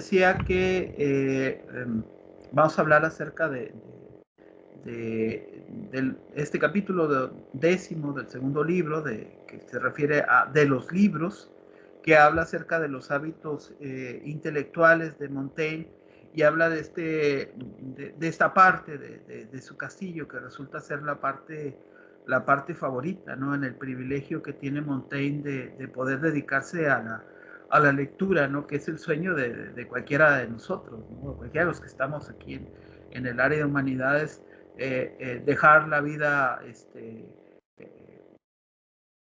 decía que vamos a hablar acerca de este capítulo décimo del segundo libro, que se refiere de los libros, que habla acerca de los hábitos intelectuales de Montaigne, y habla de esta parte de su castillo, que resulta ser la parte favorita, ¿no? En el privilegio que tiene Montaigne de poder dedicarse a la lectura, ¿no? Que es el sueño de cualquiera de nosotros, ¿no? Cualquiera de los que estamos aquí en el área de humanidades, dejar la vida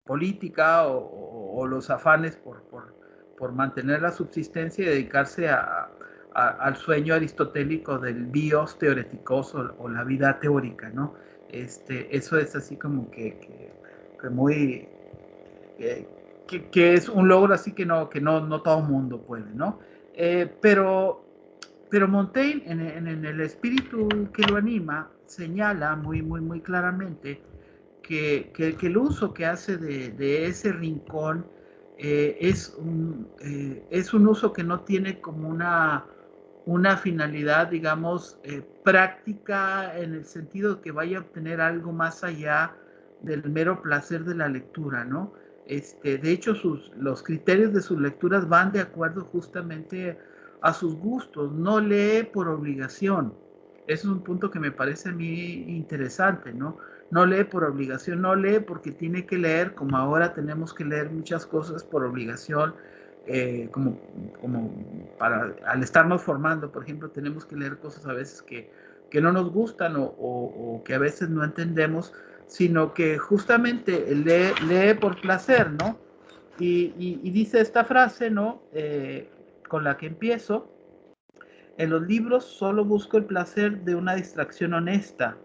política o los afanes por mantener la subsistencia y dedicarse al sueño aristotélico del bios teoreticos o la vida teórica, ¿no? Eso es así como que muy... que es un logro así que no todo mundo puede, ¿no? Pero Montaigne, en el espíritu que lo anima, señala muy claramente que el uso que hace de ese rincón es un uso que no tiene como una finalidad, digamos, práctica, en el sentido de que vaya a obtener algo más allá del mero placer de la lectura, ¿no? De hecho, los criterios de sus lecturas van de acuerdo justamente a sus gustos, no lee por obligación. Eso es un punto que me parece a mí interesante, ¿no? No lee por obligación, no lee porque tiene que leer, como ahora tenemos que leer muchas cosas por obligación, como al estarnos formando, por ejemplo, tenemos que leer cosas a veces que no nos gustan o que a veces no entendemos, sino que justamente lee por placer, ¿no? Y dice esta frase, ¿no? Con la que empiezo: en los libros solo busco el placer de una distracción honesta,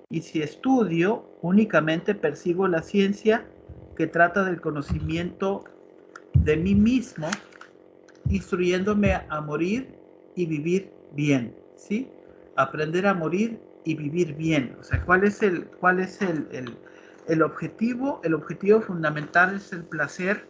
y si estudio, únicamente persigo la ciencia que trata del conocimiento de mí mismo, instruyéndome a morir y vivir bien, ¿sí? Aprender a morir y vivir bien. O sea, ¿cuál es el objetivo? El objetivo fundamental es el placer,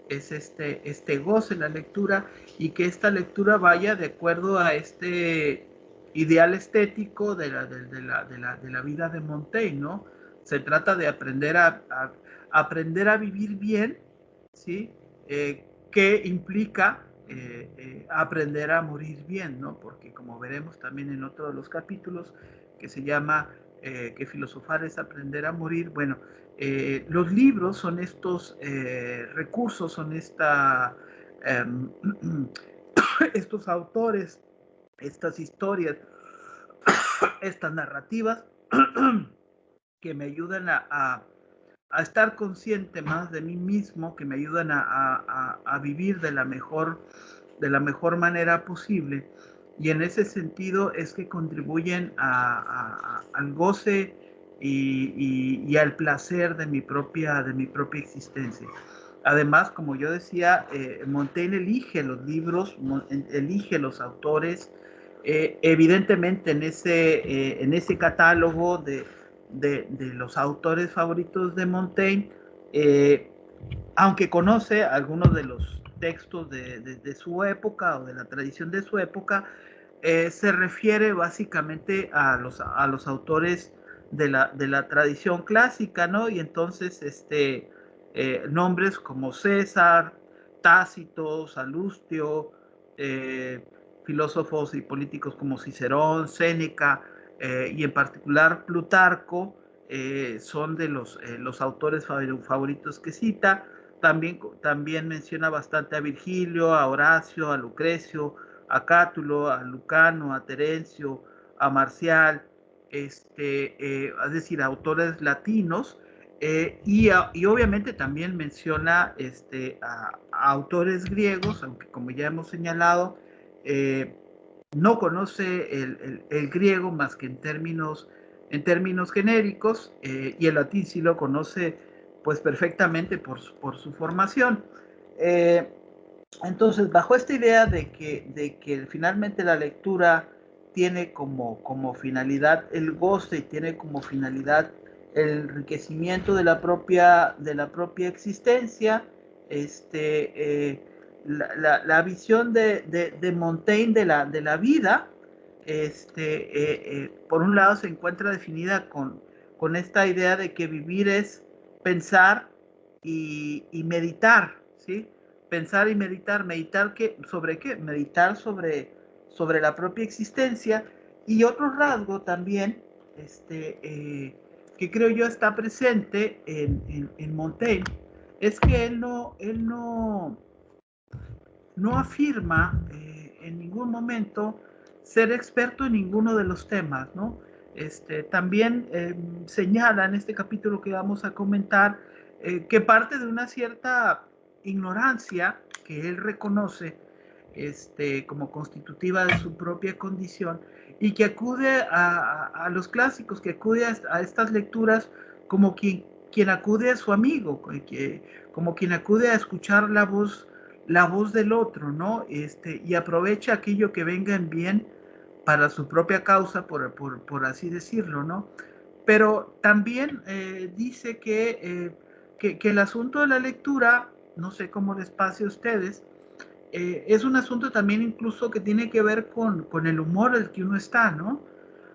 es este goce en la lectura, y que esta lectura vaya de acuerdo a este ideal estético de la vida de Montaigne, ¿no? Se trata de aprender a vivir bien, ¿sí? Que implica aprender a morir bien, ¿no? Porque como veremos también en otro de los capítulos, que se llama que filosofar es aprender a morir, bueno, los libros son estos recursos, son estos autores, estas historias, estas narrativas que me ayudan a estar consciente más de mí mismo, que me ayudan a vivir de la mejor manera posible, y en ese sentido es que contribuyen al goce y al placer de mi propia existencia. Además, como yo decía, Montaigne elige los libros, elige los autores, evidentemente en ese catálogo de los autores favoritos de Montaigne, aunque conoce algunos de los textos de su época o de la tradición de su época, se refiere básicamente a los autores de la tradición clásica, ¿no? Y entonces nombres como César, Tácito, Salustio, filósofos y políticos como Cicerón, Séneca, y en particular Plutarco, son de los autores favoritos que cita. También menciona bastante a Virgilio, a Horacio, a Lucrecio, a Cátulo, a Lucano, a Terencio, a Marcial, es decir, autores latinos, y obviamente también menciona a autores griegos, aunque como ya hemos señalado, no conoce el griego más que en términos genéricos, y el latín sí lo conoce pues perfectamente por su formación. Entonces, bajo esta idea de que finalmente la lectura tiene como finalidad el goce y tiene como finalidad el enriquecimiento de la propia existencia, la visión de Montaigne de la vida, por un lado se encuentra definida con esta idea de que vivir es pensar y meditar, ¿sí? Pensar y meditar, meditar ¿sobre qué? Meditar sobre la propia existencia. Y otro rasgo también, que creo yo está presente en Montaigne, es que no afirma en ningún momento ser experto en ninguno de los temas, ¿no? También señala en este capítulo que vamos a comentar que parte de una cierta ignorancia que él reconoce como constitutiva de su propia condición y que acude a los clásicos, que acude a estas lecturas como quien acude a su amigo, como quien acude a escuchar la voz del otro, ¿no? Y aprovecha aquello que venga en bien para su propia causa, por así decirlo, ¿no? Pero también dice que el asunto de la lectura, no sé cómo les pase a ustedes, es un asunto también incluso que tiene que ver con el humor en el que uno está, ¿no?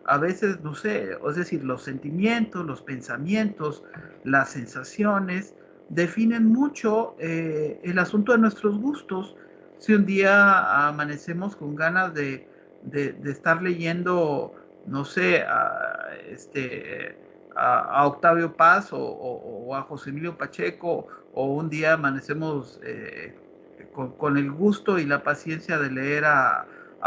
A veces, no sé, es decir, los sentimientos, los pensamientos, las sensaciones definen mucho el asunto de nuestros gustos. Si un día amanecemos con ganas de estar leyendo, no sé, a Octavio Paz o a José Emilio Pacheco, o un día amanecemos con el gusto y la paciencia de leer a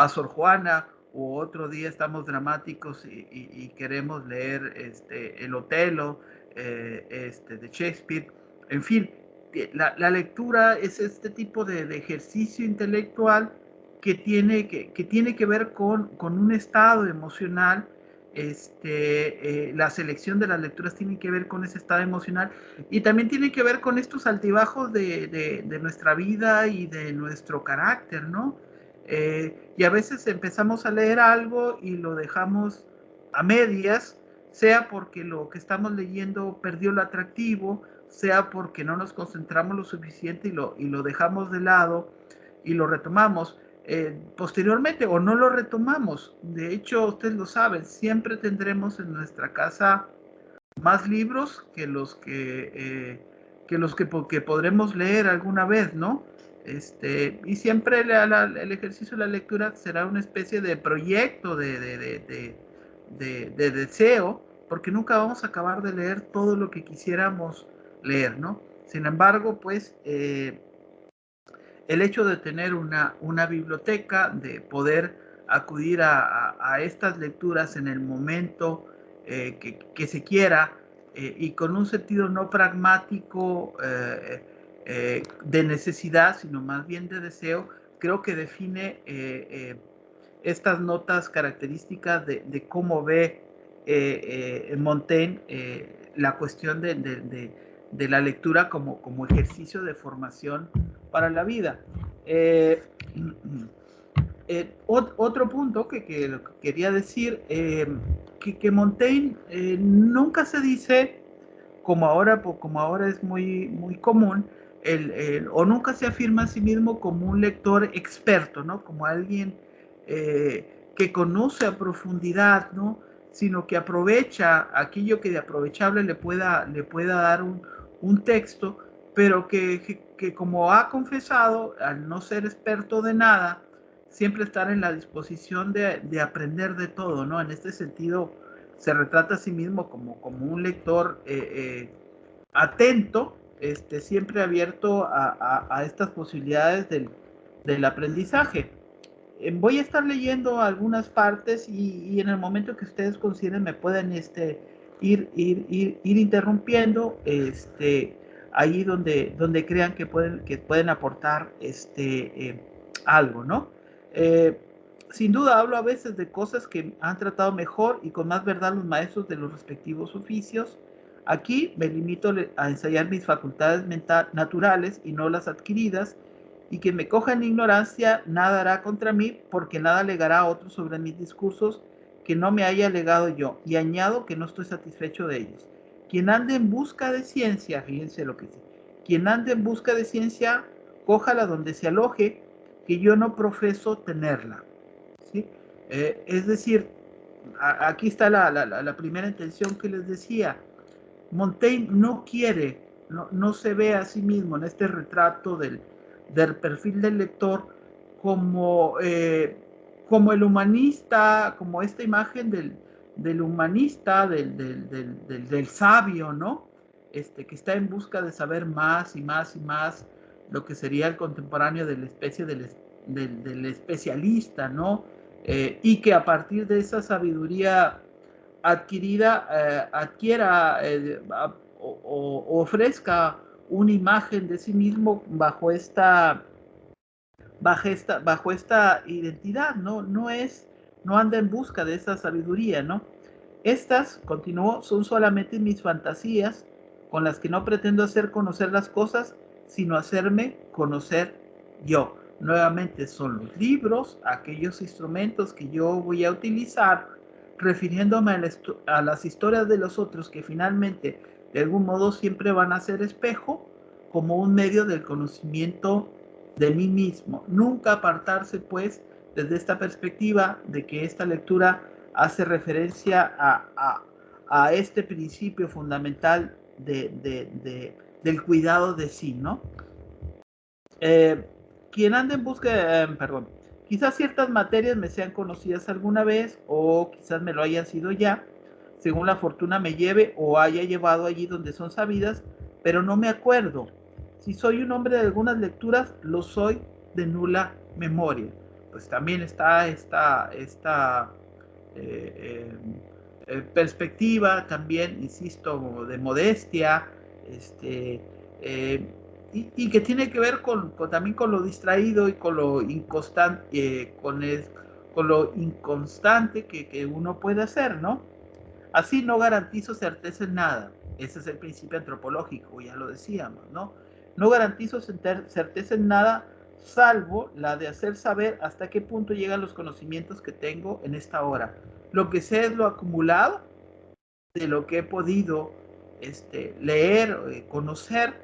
Sor Juana, o otro día estamos dramáticos y queremos leer el Otelo de Shakespeare. En fin, la lectura es este tipo de ejercicio intelectual que tiene que ver con un estado emocional. La selección de las lecturas tiene que ver con ese estado emocional y también tiene que ver con estos altibajos de nuestra vida y de nuestro carácter, ¿no? Y a veces empezamos a leer algo y lo dejamos a medias, sea porque lo que estamos leyendo perdió el atractivo, sea porque no nos concentramos lo suficiente y lo dejamos de lado y lo retomamos posteriormente o no lo retomamos. De hecho, ustedes lo saben, siempre tendremos en nuestra casa más libros que podremos leer alguna vez, ¿no? Y siempre el ejercicio de la lectura será una especie de proyecto, de deseo, porque nunca vamos a acabar de leer todo lo que quisiéramos leer, ¿no? Sin embargo, pues, el hecho de tener una biblioteca, de poder acudir a estas lecturas en el momento que se quiera y con un sentido no pragmático de necesidad, sino más bien de deseo, creo que define estas notas características cómo ve Montaigne la cuestión de la lectura como ejercicio de formación para la vida. Otro punto que quería decir, que Montaigne nunca se dice, como ahora es muy común, o nunca se afirma a sí mismo como un lector experto, ¿no? Como alguien que conoce a profundidad, ¿no? Sino que aprovecha aquello que de aprovechable le pueda dar un texto, pero que como ha confesado, al no ser experto de nada, siempre estar en la disposición de aprender de todo, ¿no? En este sentido, se retrata a sí mismo como un lector atento, siempre abierto a estas posibilidades del aprendizaje. Voy a estar leyendo algunas partes y en el momento que ustedes consideren me pueden ir interrumpiendo ahí donde crean que pueden aportar algo, ¿no? Eh, Sin duda hablo a veces de cosas que han tratado mejor y con más verdad los maestros de los respectivos oficios. Aquí me limito a ensayar mis facultades naturales y no las adquiridas, y quien me coja en ignorancia nada hará contra mí, porque nada alegará a otro sobre mis discursos que no me haya alegado yo, y añado que no estoy satisfecho de ellos. Quien ande en busca de ciencia, fíjense lo que dice, quien ande en busca de ciencia, cójala donde se aloje, que yo no profeso tenerla, ¿sí? Es decir, aquí está la primera intención que les decía. Montaigne no quiere, no se ve a sí mismo en este retrato del perfil del lector como, como el humanista, como esta imagen del humanista, del sabio, ¿no? Que está en busca de saber más y más y más, lo que sería el contemporáneo de la especie del especialista, ¿no? Y que a partir de esa sabiduría adquirida, adquiera o ofrezca una imagen de sí mismo bajo esta identidad, ¿no? No anda en busca de esa sabiduría, ¿no? Estas, continuó, son solamente mis fantasías con las que no pretendo hacer conocer las cosas, sino hacerme conocer yo. Nuevamente son los libros, aquellos instrumentos que yo voy a utilizar, refiriéndome a las historias de los otros que finalmente de algún modo siempre van a ser espejo, como un medio del conocimiento de mí mismo. Nunca apartarse pues desde esta perspectiva de que esta lectura hace referencia a este principio fundamental del cuidado de sí, ¿no? Quien anda en busca, perdón, quizás ciertas materias me sean conocidas alguna vez o quizás me lo hayan sido ya, según la fortuna me lleve o haya llevado allí donde son sabidas, pero no me acuerdo. Si soy un hombre de algunas lecturas, lo soy de nula memoria. Pues también está esta perspectiva, también, insisto, de modestia, y que tiene que ver también con lo distraído y con lo inconstante, con lo inconstante que uno puede hacer, ¿no? Así no garantizo certeza en nada. Ese es el principio antropológico, ya lo decíamos, ¿no? No garantizo certeza en nada, salvo la de hacer saber hasta qué punto llegan los conocimientos que tengo en esta hora. Lo que sé es lo acumulado de lo que he podido leer, conocer,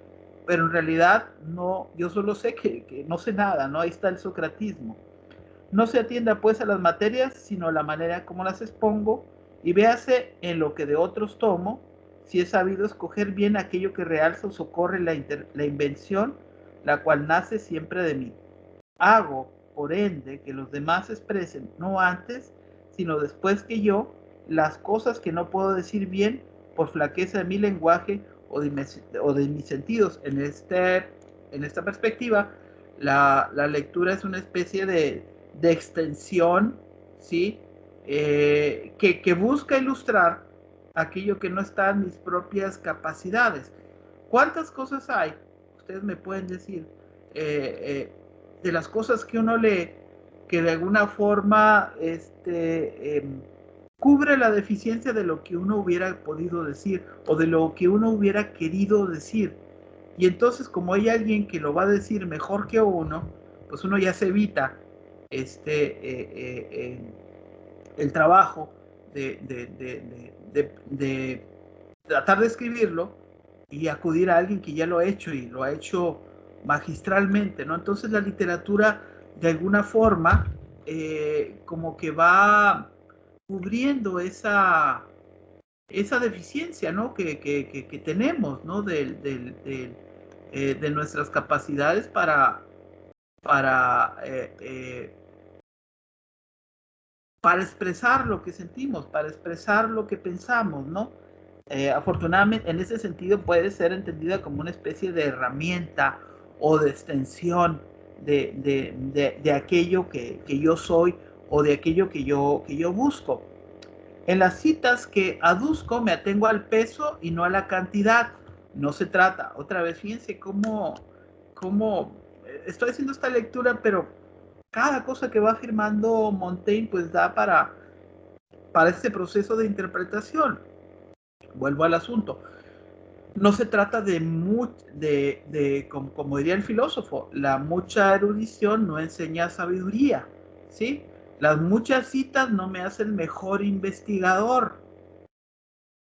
pero en realidad no, yo solo sé que no sé nada, ¿no? Ahí está el socratismo. No se atienda pues a las materias, sino a la manera como las expongo, y véase en lo que de otros tomo, si he sabido escoger bien aquello que realza o socorre la invención, la cual nace siempre de mí. Hago, por ende, que los demás expresen, no antes, sino después que yo, las cosas que no puedo decir bien por flaqueza de mi lenguaje o de mis sentidos. En esta perspectiva, la lectura es una especie de extensión, ¿sí? Que busca ilustrar aquello que no está en mis propias capacidades. ¿Cuántas cosas hay? Ustedes me pueden decir, de las cosas que uno lee, que de alguna forma cubre la deficiencia de lo que uno hubiera podido decir o de lo que uno hubiera querido decir. Y entonces, como hay alguien que lo va a decir mejor que uno, pues uno ya se evita el trabajo de tratar de escribirlo y acudir a alguien que ya lo ha hecho y lo ha hecho magistralmente, ¿no? Entonces la literatura, de alguna forma, como que va cubriendo esa deficiencia, ¿no? Que tenemos, ¿no? De nuestras capacidades para, para expresar lo que sentimos, para expresar lo que pensamos, ¿no? Afortunadamente, en ese sentido puede ser entendida como una especie de herramienta o de extensión de aquello que yo soy o de aquello que yo busco. En las citas que aduzco me atengo al peso y no a la cantidad. No se trata, otra vez, fíjense cómo estoy haciendo esta lectura, pero cada cosa que va afirmando Montaigne pues da para este proceso de interpretación. Vuelvo al asunto. No se trata como diría el filósofo, la mucha erudición no enseña sabiduría, ¿sí? Las muchas citas no me hacen mejor investigador.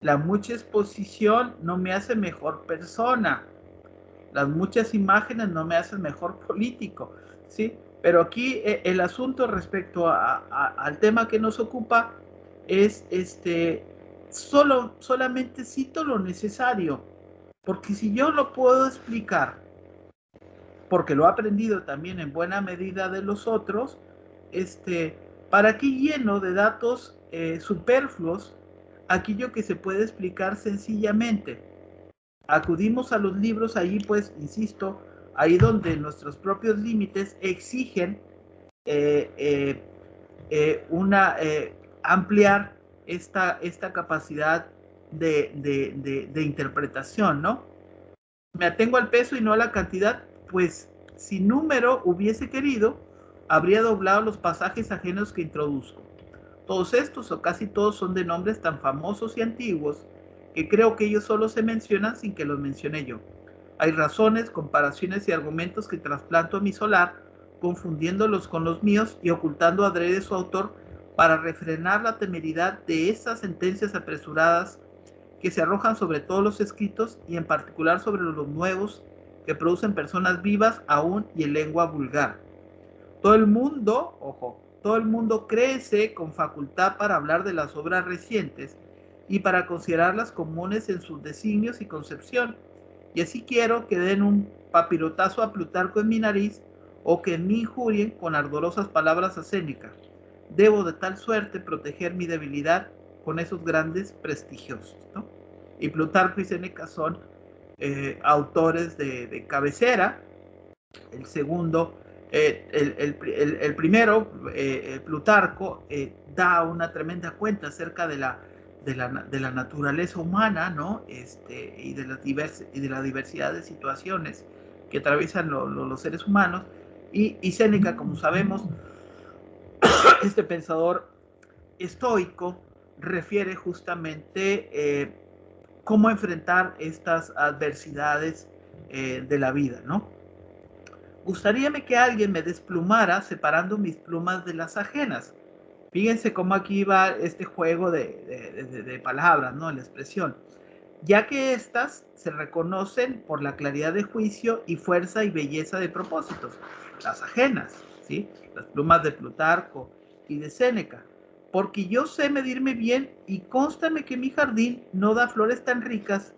La mucha exposición no me hace mejor persona. Las muchas imágenes no me hacen mejor político, ¿sí? Pero aquí el asunto respecto al tema que nos ocupa es solamente cito lo necesario, porque si yo lo puedo explicar, porque lo he aprendido también en buena medida de los otros, ¿para qué lleno de datos superfluos aquello que se puede explicar sencillamente? Acudimos a los libros allí, pues, insisto, ahí donde nuestros propios límites exigen ampliar esta capacidad de interpretación, ¿no? Me atengo al peso y no a la cantidad, pues si número hubiese querido, habría doblado los pasajes ajenos que introduzco. Todos estos o casi todos son de nombres tan famosos y antiguos que creo que ellos solo se mencionan sin que los mencione yo. Hay razones, comparaciones y argumentos que trasplanto a mi solar, confundiéndolos con los míos y ocultando adrede su autor para refrenar la temeridad de esas sentencias apresuradas que se arrojan sobre todos los escritos y en particular sobre los nuevos que producen personas vivas aún y en lengua vulgar. Todo el mundo, ojo, todo el mundo crece con facultad para hablar de las obras recientes y para considerarlas comunes en sus designios y concepción. Y así quiero que den un papirotazo a Plutarco en mi nariz o que en mí injurien con ardorosas palabras a Séneca. Debo de tal suerte proteger mi debilidad con esos grandes prestigiosos, ¿no? Y Plutarco y Séneca son autores de cabecera. El segundo, el primero, Plutarco, da una tremenda cuenta acerca de la naturaleza humana, ¿no? Y de la diversidad de situaciones que atraviesan los seres humanos. Y Séneca, como sabemos, este pensador estoico, refiere justamente cómo enfrentar estas adversidades de la vida, ¿no? Gustaríame que alguien me desplumara separando mis plumas de las ajenas. Fíjense cómo aquí va este juego de palabras, ¿no? La expresión. Ya que éstas se reconocen por la claridad de juicio y fuerza y belleza de propósitos. Las ajenas, ¿sí? Las plumas de Plutarco y de Séneca. Porque yo sé medirme bien y cónstame que mi jardín no da flores tan ricas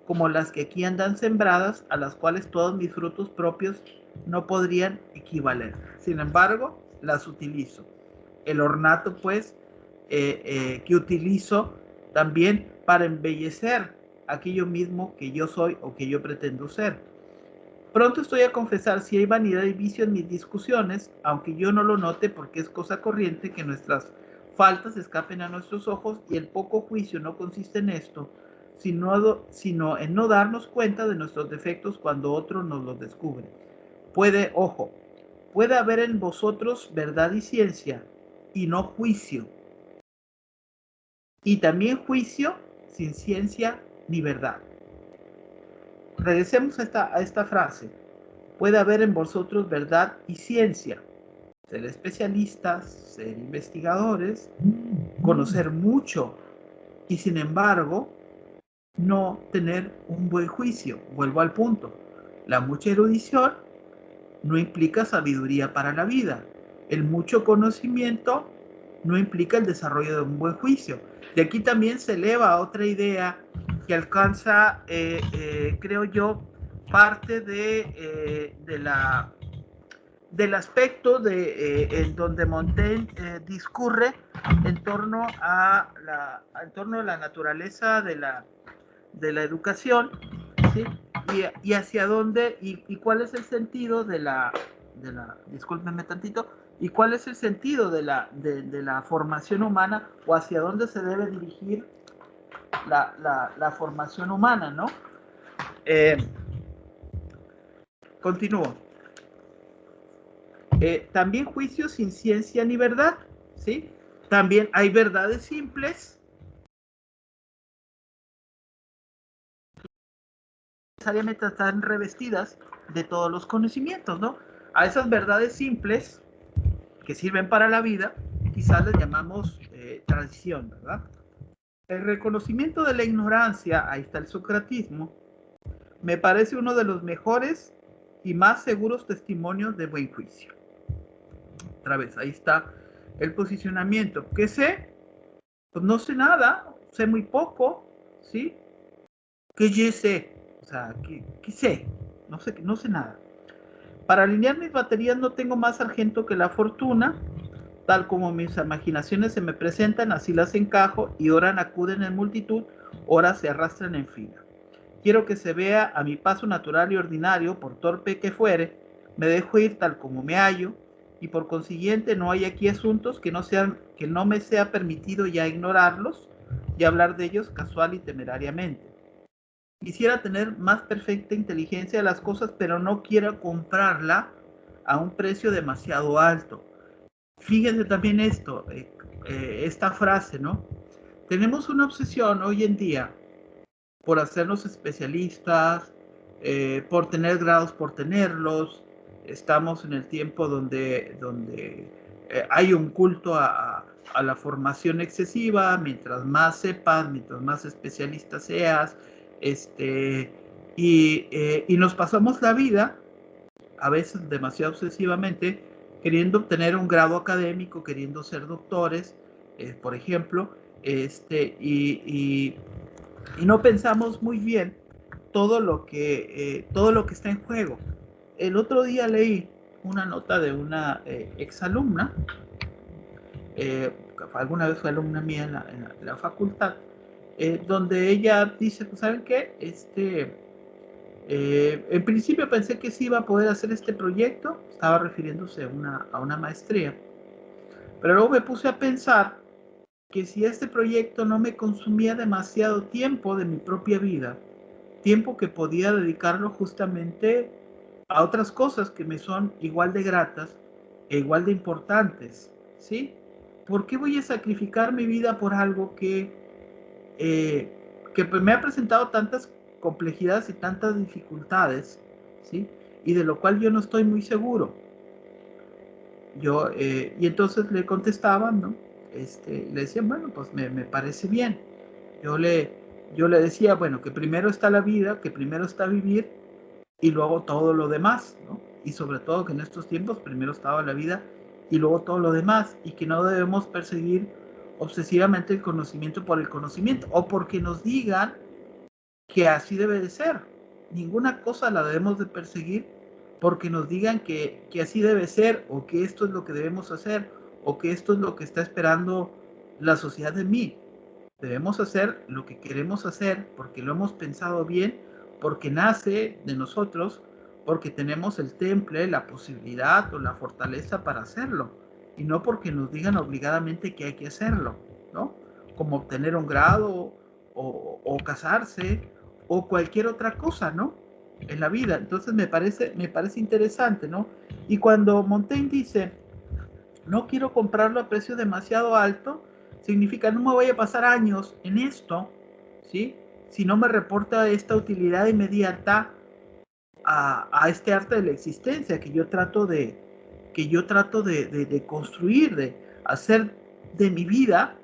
como las que aquí andan sembradas, a las cuales todos mis frutos propios no podrían equivaler. Sin embargo, las utilizo. El ornato, pues, que utilizo también para embellecer aquello mismo que yo soy o que yo pretendo ser. Pronto estoy a confesar si hay vanidad y vicio en mis discusiones, aunque yo no lo note porque es cosa corriente que nuestras faltas escapen a nuestros ojos y el poco juicio no consiste en esto, sino en no darnos cuenta de nuestros defectos cuando otro nos los descubre. Puede haber en vosotros verdad y ciencia, y no juicio. Y también juicio sin ciencia ni verdad. Regresemos a esta frase. Puede haber en vosotros verdad y ciencia. Ser especialistas, ser investigadores, conocer mucho y sin embargo no tener un buen juicio. Vuelvo al punto. La mucha erudición no implica sabiduría para la vida. El mucho conocimiento no implica el desarrollo de un buen juicio. De aquí también se eleva a otra idea que alcanza, creo yo, parte del aspecto en donde Montaigne discurre en torno a la naturaleza de la educación, ¿sí? Y hacia dónde y cuál es el sentido discúlpenme tantito, y cuál es el sentido de la formación humana o hacia dónde se debe dirigir la formación humana, ¿no? Continúo. También juicio sin ciencia ni verdad, ¿sí? También hay verdades simples, necesariamente están revestidas de todos los conocimientos, ¿no? A esas verdades simples que sirven para la vida, quizás les llamamos tradición, ¿verdad? El reconocimiento de la ignorancia, ahí está el socratismo, me parece uno de los mejores y más seguros testimonios de buen juicio. Otra vez, ahí está el posicionamiento. ¿Qué sé? Pues no sé nada, sé muy poco, ¿sí? ¿Qué yo sé? O sea, ¿qué sé? No sé nada. Para alinear mis baterías no tengo más sargento que la fortuna. Tal como mis imaginaciones se me presentan, así las encajo, y ora acuden en multitud, ora se arrastran en fila. Quiero que se vea a mi paso natural y ordinario, por torpe que fuere, me dejo ir tal como me hallo, y por consiguiente no hay aquí asuntos que no me sea permitido ya ignorarlos y hablar de ellos casual y temerariamente. Quisiera tener más perfecta inteligencia de las cosas, pero no quiero comprarla a un precio demasiado alto. Fíjense también esta frase, ¿no? Tenemos una obsesión hoy en día por hacernos especialistas, por tener grados, por tenerlos. Estamos en el tiempo donde hay un culto a la formación excesiva. Mientras más sepas, mientras más especialista seas, y nos pasamos la vida, a veces demasiado obsesivamente, queriendo obtener un grado académico, queriendo ser doctores, por ejemplo, y no pensamos muy bien todo lo que está en juego. El otro día leí una nota de una exalumna, alguna vez fue alumna mía en la facultad, donde ella dice, pues, ¿saben qué? En principio pensé que sí iba a poder hacer este proyecto, estaba refiriéndose a una maestría, pero luego me puse a pensar que si este proyecto no me consumía demasiado tiempo de mi propia vida, tiempo que podía dedicarlo justamente a otras cosas que me son igual de gratas e igual de importantes, ¿sí? ¿Por qué voy a sacrificar mi vida por algo que me ha presentado tantas complejidades y tantas dificultades, ¿sí? Y de lo cual yo no estoy muy seguro? Y entonces le contestaban, ¿no? Le decían, bueno, pues me parece bien. Yo le, yo le decía, bueno, que primero está la vida, que primero está vivir, y luego todo lo demás, ¿no? Y sobre todo que en estos tiempos primero estaba la vida y luego todo lo demás, y que no debemos perseguir obsesivamente el conocimiento por el conocimiento, o porque nos digan que así debe de ser. Ninguna cosa la debemos de perseguir porque nos digan que así debe ser, o que esto es lo que debemos hacer, o que esto es lo que está esperando la sociedad de mí. Debemos hacer lo que queremos hacer porque lo hemos pensado bien, porque nace de nosotros, porque tenemos el temple, la posibilidad o la fortaleza para hacerlo, y no porque nos digan obligadamente que hay que hacerlo, ¿no? Como obtener un grado o casarse o cualquier otra cosa, ¿no? En la vida. Entonces me parece interesante, ¿no? Y cuando Montaigne dice, no quiero comprarlo a precio demasiado alto, significa no me voy a pasar años en esto, ¿sí? Si no me reporta esta utilidad inmediata a este arte de la existencia que yo trato de construir, de hacer de mi vida,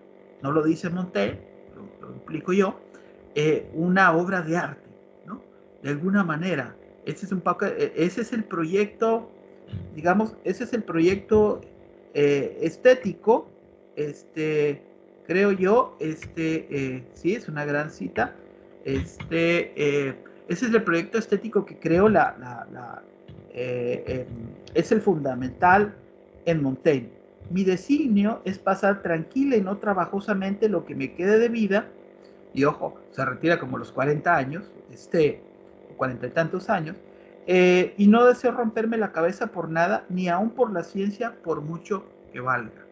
no lo dice Montaigne, lo implico yo, una obra de arte, ¿no? De alguna manera. Ese es el proyecto, digamos, ese es el proyecto estético, este, creo yo, sí, es una gran cita, ese es el proyecto estético que creo es el fundamental en Montaigne. Mi designio es pasar tranquila y no trabajosamente lo que me quede de vida, y ojo, se retira como a los 40 años, 40 y tantos años, y no deseo romperme la cabeza por nada, ni aún por la ciencia, por mucho que valga.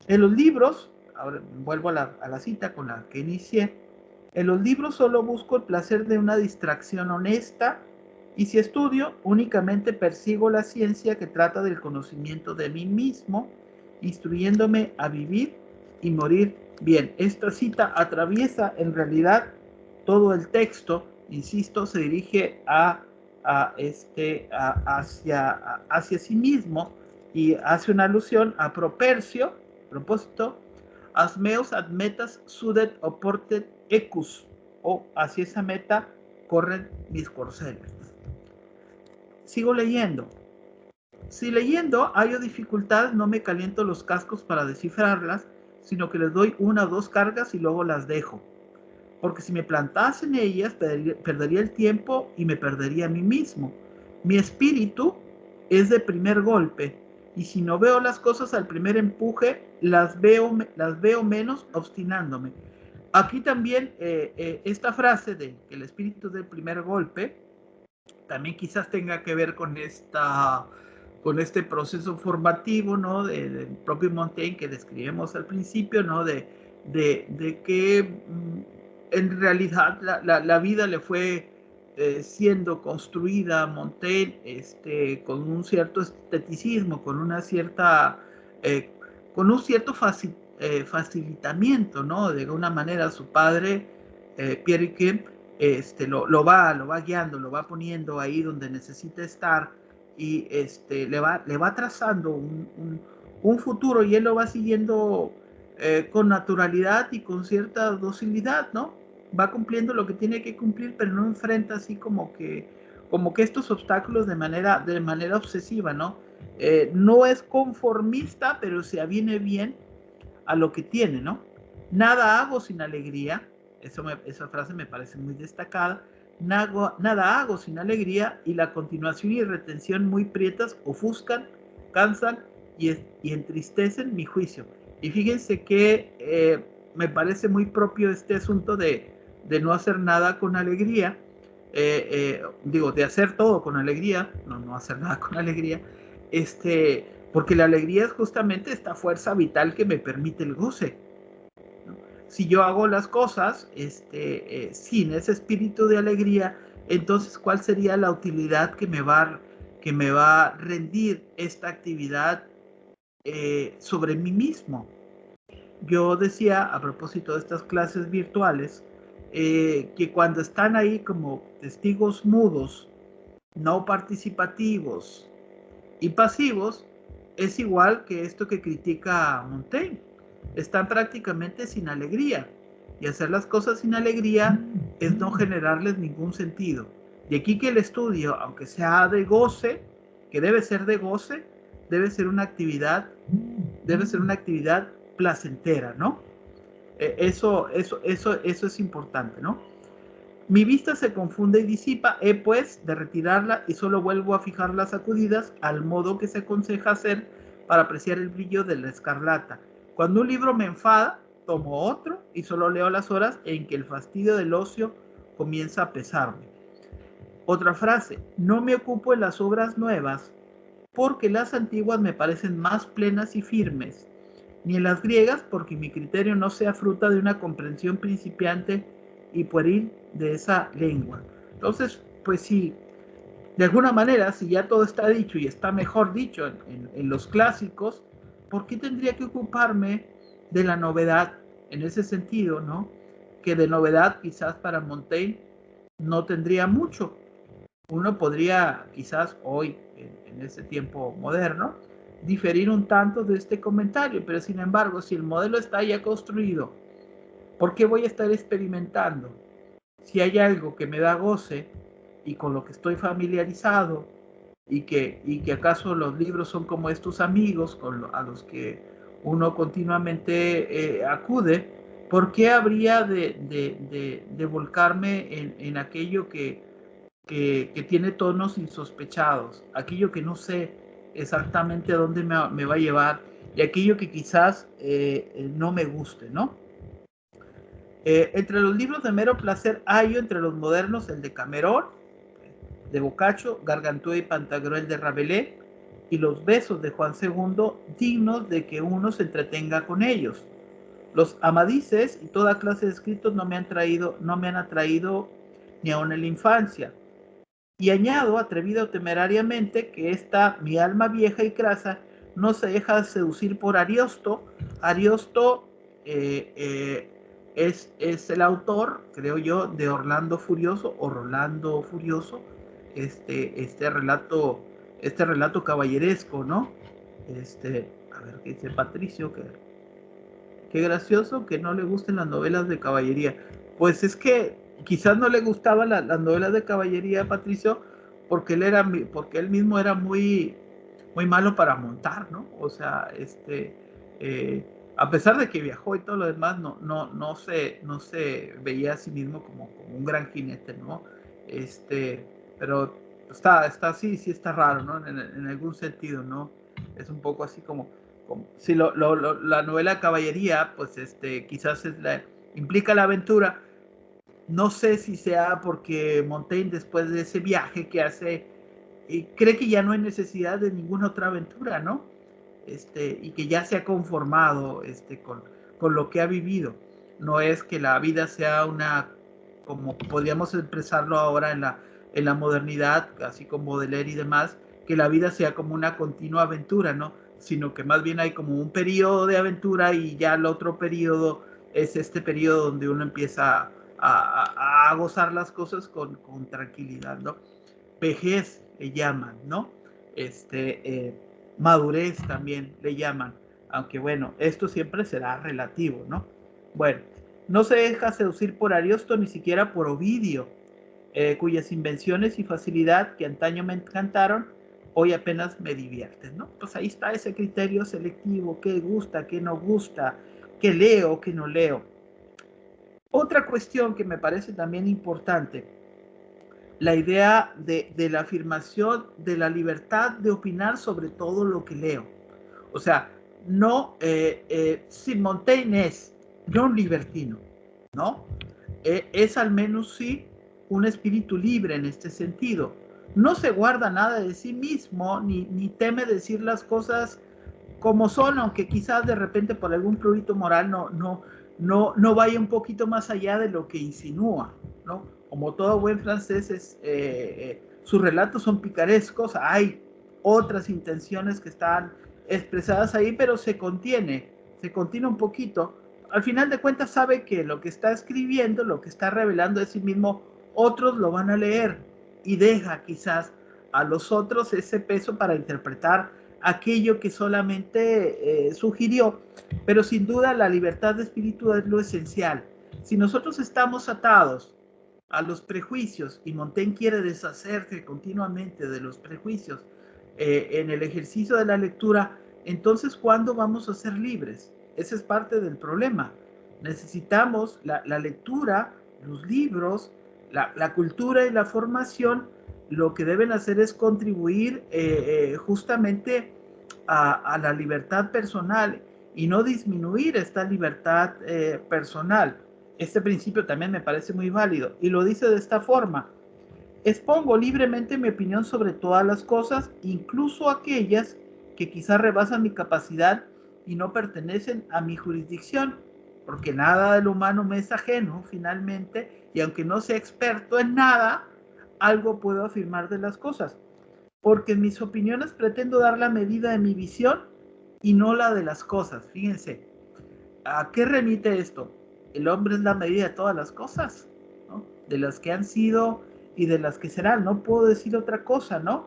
En los libros, ahora vuelvo a la cita con la que inicié, en los libros solo busco el placer de una distracción honesta, y si estudio, únicamente persigo la ciencia que trata del conocimiento de mí mismo, instruyéndome a vivir y morir bien. Esta cita atraviesa en realidad todo el texto, insisto, se dirige hacia sí mismo, y hace una alusión a Propercio, propósito, asmeos ad metas sudet oportet ecus, o hacia esa meta corren mis corceles. Sigo leyendo. Si leyendo hallo dificultades, no me caliento los cascos para descifrarlas, sino que les doy una o dos cargas y luego las dejo. Porque si me plantase en ellas, perdería el tiempo y me perdería a mí mismo. Mi espíritu es de primer golpe, y si no veo las cosas al primer empuje, las veo menos obstinándome. Aquí también esta frase de que el espíritu es del primer golpe, también quizás tenga que ver con este proceso formativo, ¿no? Del propio Montaigne que describimos al principio, ¿no? De que en realidad la vida le fue siendo construida a Montaigne con un cierto esteticismo, con un cierto facilitamiento, ¿no? De alguna manera su padre, Pierre Kemp, lo va guiando, lo va poniendo ahí donde necesita estar y le va trazando un futuro y él lo va siguiendo con naturalidad y con cierta docilidad, ¿no? Va cumpliendo lo que tiene que cumplir, pero no enfrenta así como que estos obstáculos de manera obsesiva, ¿no? No es conformista, pero se aviene bien a lo que tiene, ¿no? Nada hago sin alegría, esa frase me parece muy destacada, nada hago sin alegría, y la continuación y retención muy prietas ofuscan, cansan y entristecen mi juicio. Y fíjense que me parece muy propio este asunto de no hacer nada con alegría, de hacer todo con alegría, no hacer nada con alegría, porque la alegría es justamente esta fuerza vital que me permite el goce, ¿no? Si yo hago las cosas sin ese espíritu de alegría, entonces ¿cuál sería la utilidad que me va a rendir esta actividad sobre mí mismo? Yo decía, a propósito de estas clases virtuales, que cuando están ahí como testigos mudos, no participativos y pasivos, es igual que esto que critica Montaigne. Están prácticamente sin alegría. Y hacer las cosas sin alegría es no generarles ningún sentido. De aquí que el estudio, aunque sea de goce, que debe ser de goce, debe ser una actividad placentera, ¿no? Eso es importante, ¿no? Mi vista se confunde y disipa, pues de retirarla y solo vuelvo a fijar las sacudidas al modo que se aconseja hacer para apreciar el brillo de la escarlata. Cuando un libro me enfada, tomo otro y solo leo las horas en que el fastidio del ocio comienza a pesarme. Otra frase, no me ocupo en las obras nuevas porque las antiguas me parecen más plenas y firmes, ni en las griegas porque mi criterio no sea fruta de una comprensión principiante y pueril de esa lengua. Entonces, pues sí, de alguna manera, si ya todo está dicho y está mejor dicho en los clásicos, ¿por qué tendría que ocuparme de la novedad en ese sentido, ¿no? Que de novedad quizás para Montaigne no tendría mucho. Uno podría quizás hoy, en este tiempo moderno, diferir un tanto de este comentario, pero sin embargo, si el modelo está ya construido, ¿por qué voy a estar experimentando? Si hay algo que me da goce y con lo que estoy familiarizado y que acaso los libros son como estos amigos a los que uno continuamente acude, ¿por qué habría de volcarme en aquello que tiene tonos insospechados, aquello que no sé exactamente a dónde me va a llevar y aquello que quizás no me guste, ¿no? Entre los libros de mero placer hallo entre los modernos el de Cameron, de Boccaccio, Gargantua y Pantagruel de Rabelais, y los besos de Juan II, dignos de que uno se entretenga con ellos. Los amadices y toda clase de escritos no me han atraído ni aun en la infancia. Y añado, atrevido temerariamente, que esta mi alma vieja y crasa no se deja seducir por Ariosto. Ariosto es el autor, creo yo, de Orlando Furioso o Rolando Furioso, este relato caballeresco, ¿no? A ver qué dice Patricio, qué gracioso que no le gusten las novelas de caballería. Pues es que quizás no le gustaban las novelas de caballería, Patricio, porque porque él mismo era muy, muy malo para montar, ¿no? O sea, a pesar de que viajó y todo lo demás, no se veía a sí mismo como un gran jinete, ¿no? Pero sí está raro, ¿no? En algún sentido, ¿no? Es un poco así como si la novela Caballería, pues quizás implica la aventura. No sé si sea porque Montaigne, después de ese viaje que hace, cree que ya no hay necesidad de ninguna otra aventura, ¿no? Y que ya se ha conformado con lo que ha vivido. No es que la vida sea como podríamos expresarlo ahora en la modernidad, así como Baudelaire y demás, que la vida sea como una continua aventura, ¿no? Sino que más bien hay como un periodo de aventura y ya el otro periodo es este periodo donde uno empieza a gozar las cosas con tranquilidad, ¿no? Vejez le llaman, ¿no? Madurez también le llaman, aunque bueno, esto siempre será relativo, ¿no? Bueno, no se deja seducir por Ariosto ni siquiera por Ovidio, cuyas invenciones y facilidad que antaño me encantaron, hoy apenas me divierten, ¿no? Pues ahí está ese criterio selectivo, qué gusta, qué no gusta, qué leo, qué no leo. Otra cuestión que me parece también importante, la idea de la afirmación de la libertad de opinar sobre todo lo que leo. O sea, no, si Montaigne es no un libertino, ¿no? Es al menos sí un espíritu libre en este sentido. No se guarda nada de sí mismo, ni teme decir las cosas como son, aunque quizás de repente por algún prurito moral no vaya un poquito más allá de lo que insinúa, ¿no? Como todo buen francés, sus relatos son picarescos, hay otras intenciones que están expresadas ahí, pero se contiene un poquito. Al final de cuentas sabe que lo que está escribiendo, lo que está revelando de sí mismo, otros lo van a leer y deja quizás a los otros ese peso para interpretar aquello que solamente sugirió, pero sin duda la libertad de espíritu es lo esencial. Si nosotros estamos atados a los prejuicios, y Montaigne quiere deshacerse continuamente de los prejuicios en el ejercicio de la lectura, entonces ¿cuándo vamos a ser libres? Ese es parte del problema. Necesitamos la lectura, los libros, la cultura y la formación. Lo que deben hacer es contribuir justamente a la libertad personal y no disminuir esta libertad personal. Este principio también me parece muy válido y lo dice de esta forma: expongo libremente mi opinión sobre todas las cosas, incluso aquellas que quizás rebasan mi capacidad y no pertenecen a mi jurisdicción, porque nada de lo humano me es ajeno finalmente, y aunque no sea experto en nada, algo puedo afirmar de las cosas, porque en mis opiniones pretendo dar la medida de mi visión y no la de las cosas. Fíjense, ¿a qué remite esto? El hombre es la medida de todas las cosas, ¿no? De las que han sido y de las que serán. No puedo decir otra cosa, ¿no?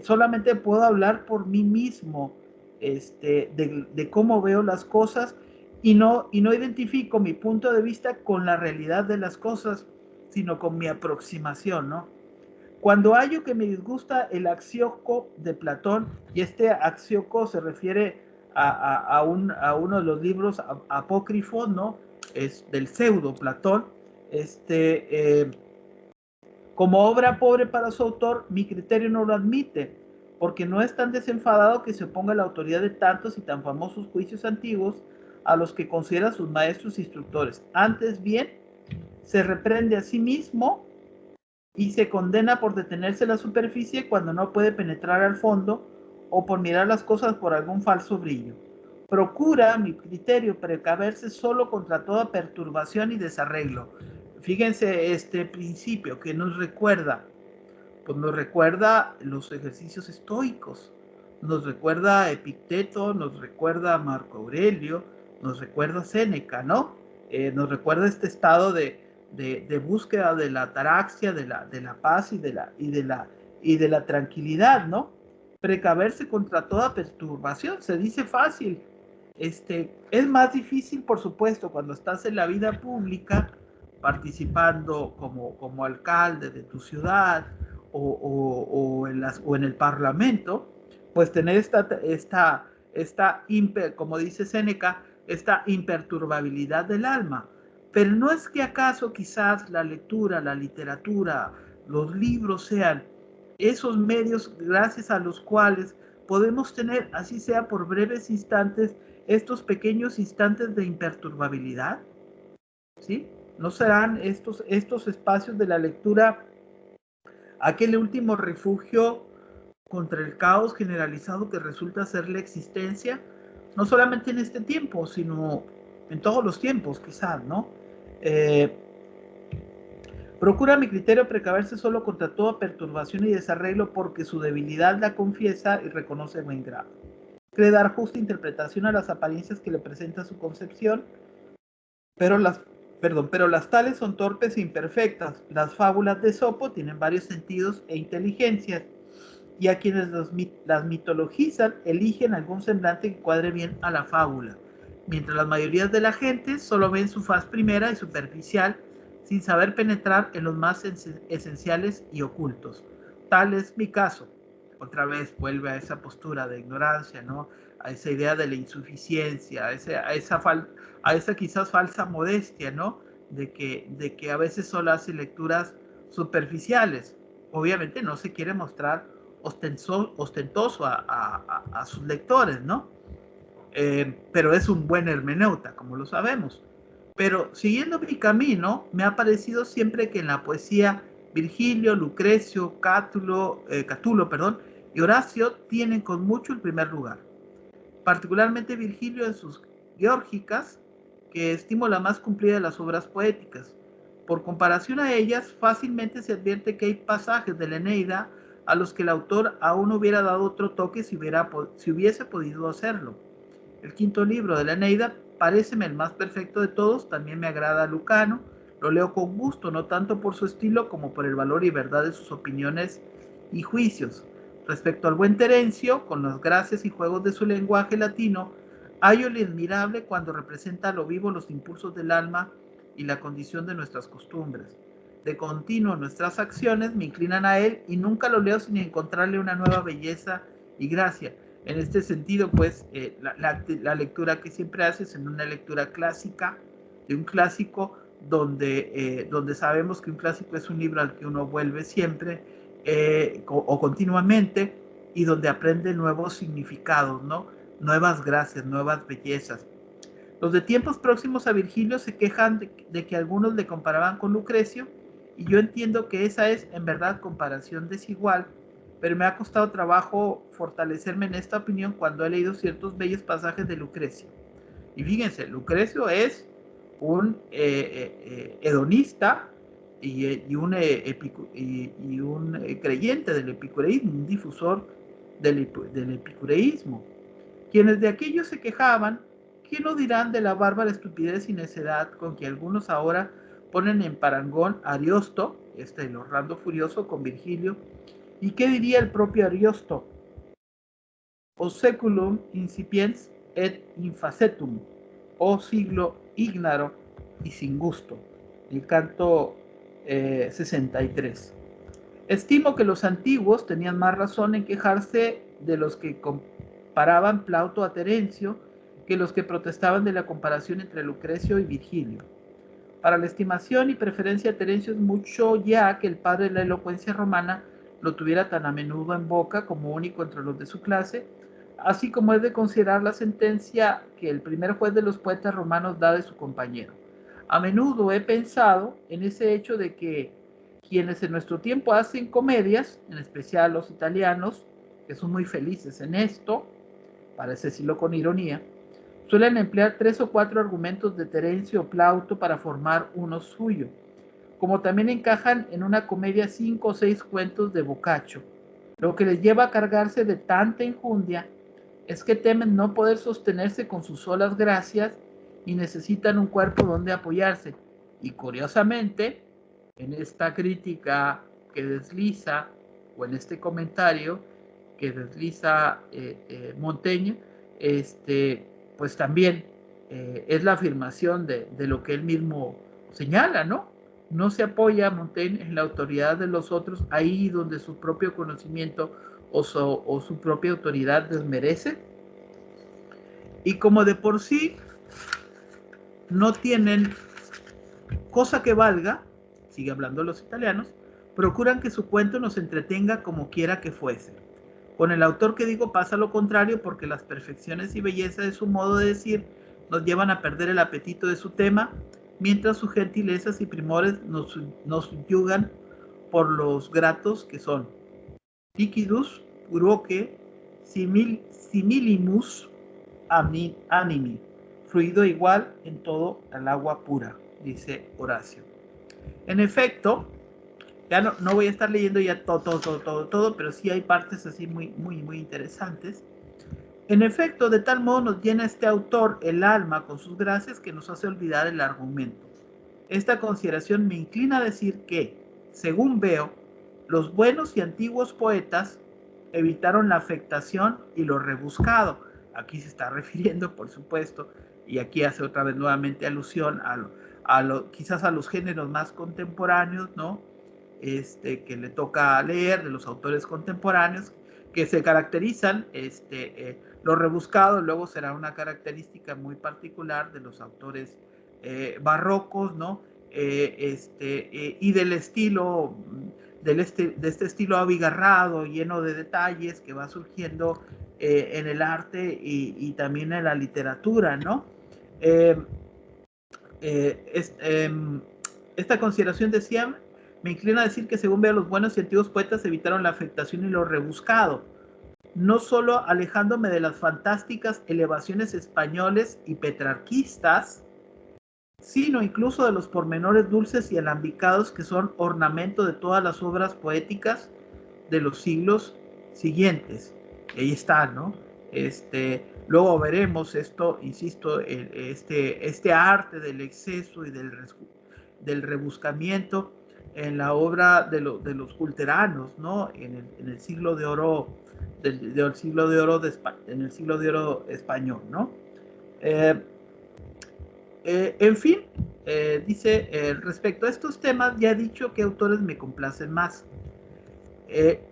Solamente puedo hablar por mí mismo, de cómo veo las cosas y no identifico mi punto de vista con la realidad de las cosas, sino con mi aproximación, ¿no? Cuando hallo que me disgusta el Axioco de Platón, y este Axioco se refiere a uno de los libros apócrifos, ¿no? Es del pseudo Platón, como obra pobre para su autor, mi criterio no lo admite, porque no es tan desenfadado que se oponga a la autoridad de tantos y tan famosos juicios antiguos a los que considera sus maestros e instructores. Antes bien, se reprende a sí mismo y se condena por detenerse en la superficie cuando no puede penetrar al fondo o por mirar las cosas por algún falso brillo. Procura, mi criterio, precaverse solo contra toda perturbación y desarreglo. Fíjense este principio que nos recuerda, pues nos recuerda los ejercicios estoicos, nos recuerda Epicteto, nos recuerda Marco Aurelio, nos recuerda Séneca, ¿no? Nos recuerda este estado de búsqueda de la ataraxia, de la paz y de la tranquilidad, ¿no? Precaverse contra toda perturbación, se dice fácil. Es más difícil, por supuesto, cuando estás en la vida pública, participando como alcalde de tu ciudad o en el parlamento, pues tener como dice Séneca, esta imperturbabilidad del alma. Pero no es que acaso quizás la lectura, la literatura, los libros sean esos medios gracias a los cuales podemos tener, así sea por breves instantes, estos pequeños instantes de imperturbabilidad, ¿sí? ¿No serán estos espacios de la lectura aquel último refugio contra el caos generalizado que resulta ser la existencia? No solamente en este tiempo, sino en todos los tiempos, quizás, ¿no? Eh, Procura a mi criterio precaverse solo contra toda perturbación y desarreglo porque su debilidad la confiesa y reconoce buen grado. Cree dar justa interpretación a las apariencias que le presenta su concepción, pero las tales son torpes e imperfectas. Las fábulas de Esopo tienen varios sentidos e inteligencias, y a quienes las mitologizan eligen algún semblante que cuadre bien a la fábula, mientras las mayorías de la gente solo ven su faz primera y superficial, sin saber penetrar en los más esenciales y ocultos. Tal es mi caso. Otra vez vuelve a esa postura de ignorancia, ¿no? A esa idea de la insuficiencia, a esa quizás falsa modestia, ¿no? De que a veces solo hace lecturas superficiales. Obviamente no se quiere mostrar ostentoso a sus lectores, ¿no? Pero es un buen hermeneuta, como lo sabemos. Pero siguiendo mi camino, me ha parecido siempre que en la poesía Virgilio, Lucrecio, Catulo, perdón, y Horacio tienen con mucho el primer lugar. Particularmente Virgilio en sus Geórgicas, que estimo la más cumplida de las obras poéticas. Por comparación a ellas, fácilmente se advierte que hay pasajes de la Eneida a los que el autor aún hubiera dado otro toque si hubiese podido hacerlo. El quinto libro de la Eneida paréceme el más perfecto de todos, también me agrada Lucano, lo leo con gusto, no tanto por su estilo como por el valor y verdad de sus opiniones y juicios. Respecto al buen Terencio, con las gracias y juegos de su lenguaje latino, hallo lo admirable cuando representa a lo vivo los impulsos del alma y la condición de nuestras costumbres. De continuo nuestras acciones me inclinan a él y nunca lo leo sin encontrarle una nueva belleza y gracia. En este sentido, pues, la lectura que siempre haces en una lectura clásica, de un clásico, donde sabemos que un clásico es un libro al que uno vuelve siempre o continuamente y donde aprende nuevos significados, ¿no? Nuevas gracias, nuevas bellezas. Los de tiempos próximos a Virgilio se quejan de que algunos le comparaban con Lucrecio, y yo entiendo que esa es en verdad comparación desigual, pero me ha costado trabajo fortalecerme en esta opinión cuando he leído ciertos bellos pasajes de Lucrecio. Y fíjense, Lucrecio es un hedonista y un creyente del epicureísmo, un difusor del epicureísmo. Quienes de aquello se quejaban, ¿qué no dirán de la bárbara estupidez y necedad con que algunos ahora ponen en parangón a Ariosto, el Orlando Furioso, con Virgilio? ¿Y qué diría el propio Ariosto? O seculum incipiens et infacetum, o siglo ignaro y sin gusto. El canto 63. Estimo que los antiguos tenían más razón en quejarse de los que comparaban Plauto a Terencio que los que protestaban de la comparación entre Lucrecio y Virgilio. Para la estimación y preferencia de Terencio es mucho ya que el padre de la elocuencia romana lo tuviera tan a menudo en boca como único entre los de su clase, así como es de considerar la sentencia que el primer juez de los poetas romanos da de su compañero. A menudo he pensado en ese hecho de que quienes en nuestro tiempo hacen comedias, en especial los italianos, que son muy felices en esto, para decirlo con ironía, suelen emplear 3 o 4 argumentos de Terencio o Plauto para formar uno suyo, como también encajan en una comedia 5 o 6 cuentos de Boccaccio. Lo que les lleva a cargarse de tanta injundia es que temen no poder sostenerse con sus solas gracias y necesitan un cuerpo donde apoyarse. Y curiosamente, en esta crítica que desliza, o en este comentario que desliza Montaigne, pues también es la afirmación de lo que él mismo señala, ¿no? No se apoya Montaigne en la autoridad de los otros, ahí donde su propio conocimiento o su propia autoridad desmerece. Y como de por sí no tienen cosa que valga, sigue hablando los italianos, procuran que su cuento nos entretenga como quiera que fuese. Con el autor que digo pasa lo contrario, porque las perfecciones y belleza de su modo de decir nos llevan a perder el apetito de su tema, mientras sus gentilezas y primores nos subyugan por los gratos que son. Liquidus puroque similimus animi, fluido igual en todo el agua pura, dice Horacio. En efecto, ya no voy a estar leyendo ya todo, pero sí hay partes así muy interesantes. En efecto, de tal modo nos llena este autor el alma con sus gracias que nos hace olvidar el argumento. Esta consideración me inclina a decir que, según veo, los buenos y antiguos poetas evitaron la afectación y lo rebuscado. Aquí se está refiriendo, por supuesto, y aquí hace otra vez nuevamente alusión quizás a los géneros más contemporáneos, ¿no? Que le toca leer de los autores contemporáneos, que se caracterizan, lo rebuscado luego será una característica muy particular de los autores barrocos, ¿no? Y del estilo, de este estilo abigarrado, lleno de detalles que va surgiendo en el arte y también en la literatura, ¿no? Esta consideración decía, me inclina a decir que según veo los buenos y antiguos poetas evitaron la afectación y lo rebuscado, no solo alejándome de las fantásticas elevaciones españoles y petrarquistas, sino incluso de los pormenores dulces y alambicados que son ornamento de todas las obras poéticas de los siglos siguientes. Y ahí está, ¿no? Luego veremos esto, insisto, este arte del exceso y del rebuscamiento en la obra de los culteranos, ¿no? En el siglo de oro, del siglo de oro en el siglo de oro español, ¿no? En fin, dice, respecto a estos temas, ya he dicho que autores me complacen más.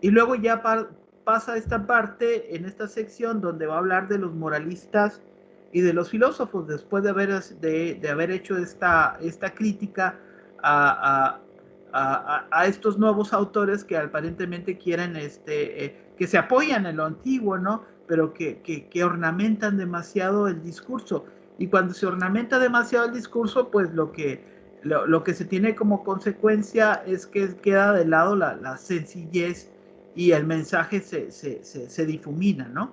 Y luego ya pasa esta parte, en esta sección, donde va a hablar de los moralistas y de los filósofos, después de haber hecho esta crítica a estos nuevos autores que aparentemente quieren, que se apoyan en lo antiguo, ¿no? Pero que ornamentan demasiado el discurso. Y cuando se ornamenta demasiado el discurso, pues lo que se tiene como consecuencia es que queda de lado la sencillez y el mensaje se difumina, ¿no?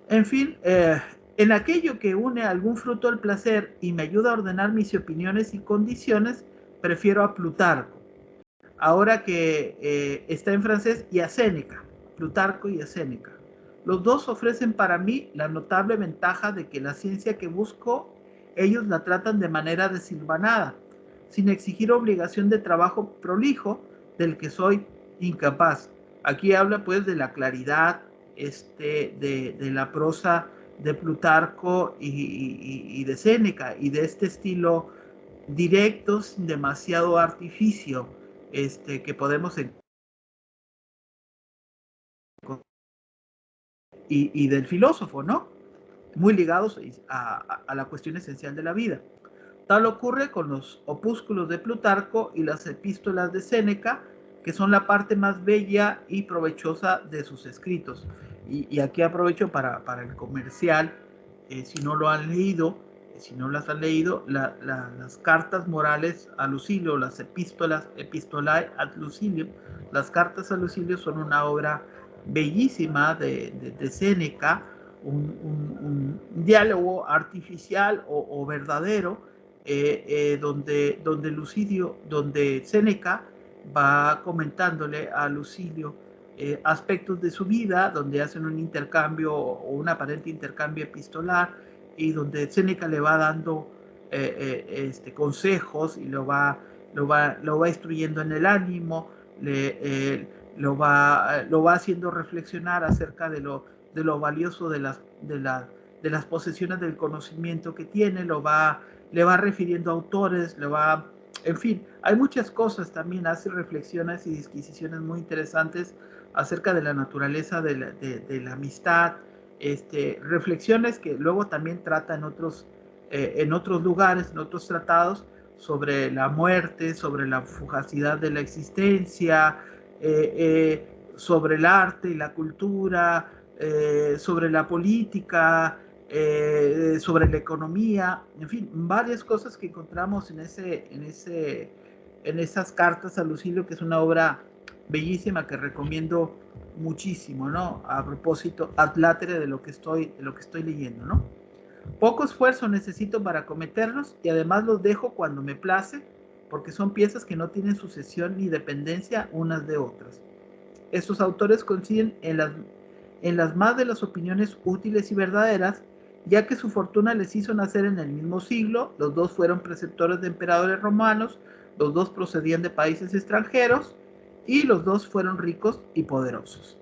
En fin, en aquello que une algún fruto al placer y me ayuda a ordenar mis opiniones y condiciones, prefiero a Plutarco. Ahora que está en francés, y a Séneca, Plutarco y a Séneca. Los dos ofrecen para mí la notable ventaja de que la ciencia que busco, ellos la tratan de manera desilvanada, sin exigir obligación de trabajo prolijo del que soy incapaz. Aquí habla pues de la claridad de la prosa de Plutarco y de Séneca, y de este estilo directo, sin demasiado artificio, que podemos y del filósofo, ¿no? Muy ligados a la cuestión esencial de la vida. Tal ocurre con los opúsculos de Plutarco y las epístolas de Séneca, que son la parte más bella y provechosa de sus escritos. Y aquí aprovecho para el comercial, si no lo han leído, si no las han leído, las cartas morales a Lucilio, las epistolae ad Lucilio, las cartas a Lucilio son una obra bellísima de Séneca, un diálogo artificial o verdadero, donde Séneca va comentándole a Lucilio aspectos de su vida, donde hacen un intercambio o un aparente intercambio epistolar, y donde Séneca le va dando consejos y lo va instruyendo en el ánimo, lo va haciendo reflexionar acerca de lo valioso de de las posesiones del conocimiento que tiene, le va refiriendo a autores, en fin, hay muchas cosas también, hace reflexiones y disquisiciones muy interesantes acerca de la naturaleza de la amistad, reflexiones que luego también trata en otros lugares, en otros tratados, sobre la muerte, sobre la fugacidad de la existencia, sobre el arte y la cultura, sobre la política, sobre la economía, en fin, varias cosas que encontramos en esas cartas a Lucilio, que es una obra bellísima que recomiendo muchísimo, ¿no? A propósito, ad latere de lo que estoy leyendo, ¿no? Poco esfuerzo necesito para cometerlos y además los dejo cuando me place, porque son piezas que no tienen sucesión ni dependencia unas de otras. Estos autores coinciden en las más de las opiniones útiles y verdaderas, ya que su fortuna les hizo nacer en el mismo siglo, los dos fueron preceptores de emperadores romanos, los dos procedían de países extranjeros y los dos fueron ricos y poderosos.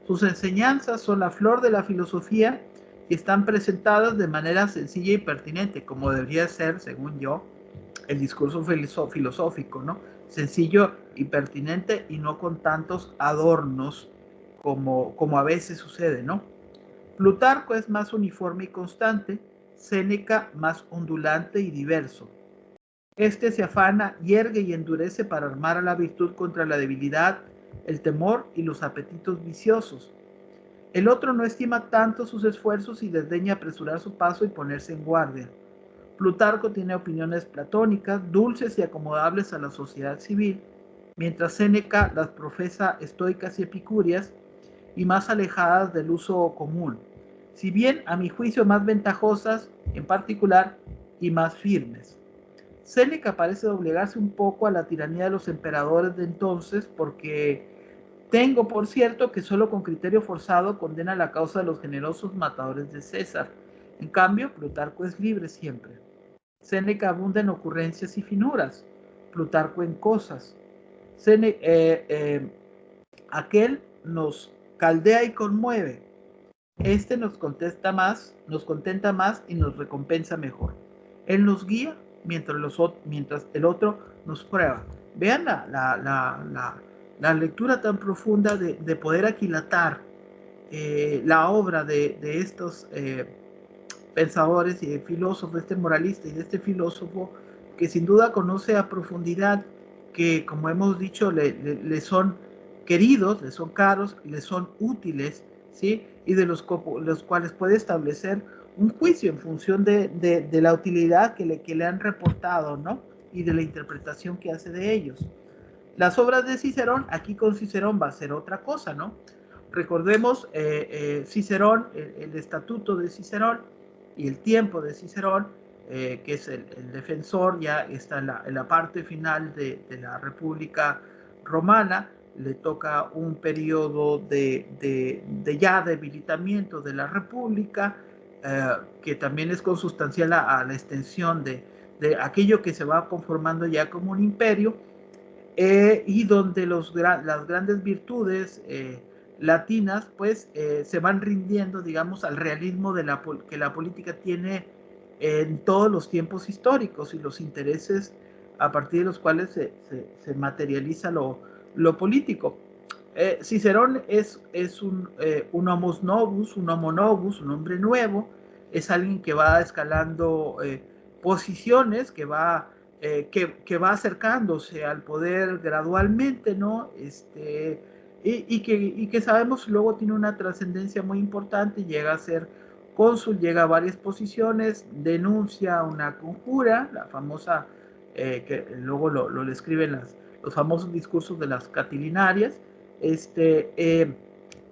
Sus enseñanzas son la flor de la filosofía y están presentadas de manera sencilla y pertinente, como debería ser, según yo, el discurso filosófico, ¿no? Sencillo y pertinente y no con tantos adornos como a veces sucede, ¿no? Plutarco es más uniforme y constante, Séneca más ondulante y diverso. Este se afana, hiergue y endurece para armar a la virtud contra la debilidad, el temor y los apetitos viciosos. El otro no estima tanto sus esfuerzos y desdeña apresurar su paso y ponerse en guardia. Plutarco tiene opiniones platónicas, dulces y acomodables a la sociedad civil, mientras Séneca las profesa estoicas y epicúreas y más alejadas del uso común, si bien a mi juicio más ventajosas en particular y más firmes. Séneca parece doblegarse un poco a la tiranía de los emperadores de entonces porque tengo por cierto que solo con criterio forzado condena la causa de los generosos matadores de César. En cambio, Plutarco es libre siempre. Séneca abunda en ocurrencias y finuras, Plutarco en cosas. Aquel nos caldea y conmueve, este nos contenta más y nos recompensa mejor. Él nos guía mientras el otro nos prueba. Vean la lectura tan profunda de poder aquilatar la obra de estos pensadores y filósofos, este moralista y de este filósofo, que sin duda conoce a profundidad, que como hemos dicho, le son queridos, le son caros, le son útiles, ¿sí? Y de los cuales puede establecer un juicio en función de la utilidad que le han reportado, ¿no? Y de la interpretación que hace de ellos. Las obras de Cicerón, aquí con Cicerón va a ser otra cosa, ¿no? Recordemos Cicerón, el estatuto de Cicerón y el tiempo de Cicerón, que es el defensor, ya está en la parte final de la República Romana, le toca un periodo de ya debilitamiento de la República, que también es consustancial a la extensión de aquello que se va conformando ya como un imperio, y donde las grandes virtudes latinas pues se van rindiendo, digamos, al realismo que la política tiene en todos los tiempos históricos y los intereses a partir de los cuales se materializa lo político. Cicerón es un homus novus, un homo novus, un hombre nuevo, es alguien que va escalando posiciones, que va acercándose al poder gradualmente, ¿no? Y que sabemos luego tiene una trascendencia muy importante, llega a ser cónsul, llega a varias posiciones, denuncia una conjura, la famosa, que luego lo escriben los famosos discursos de las catilinarias,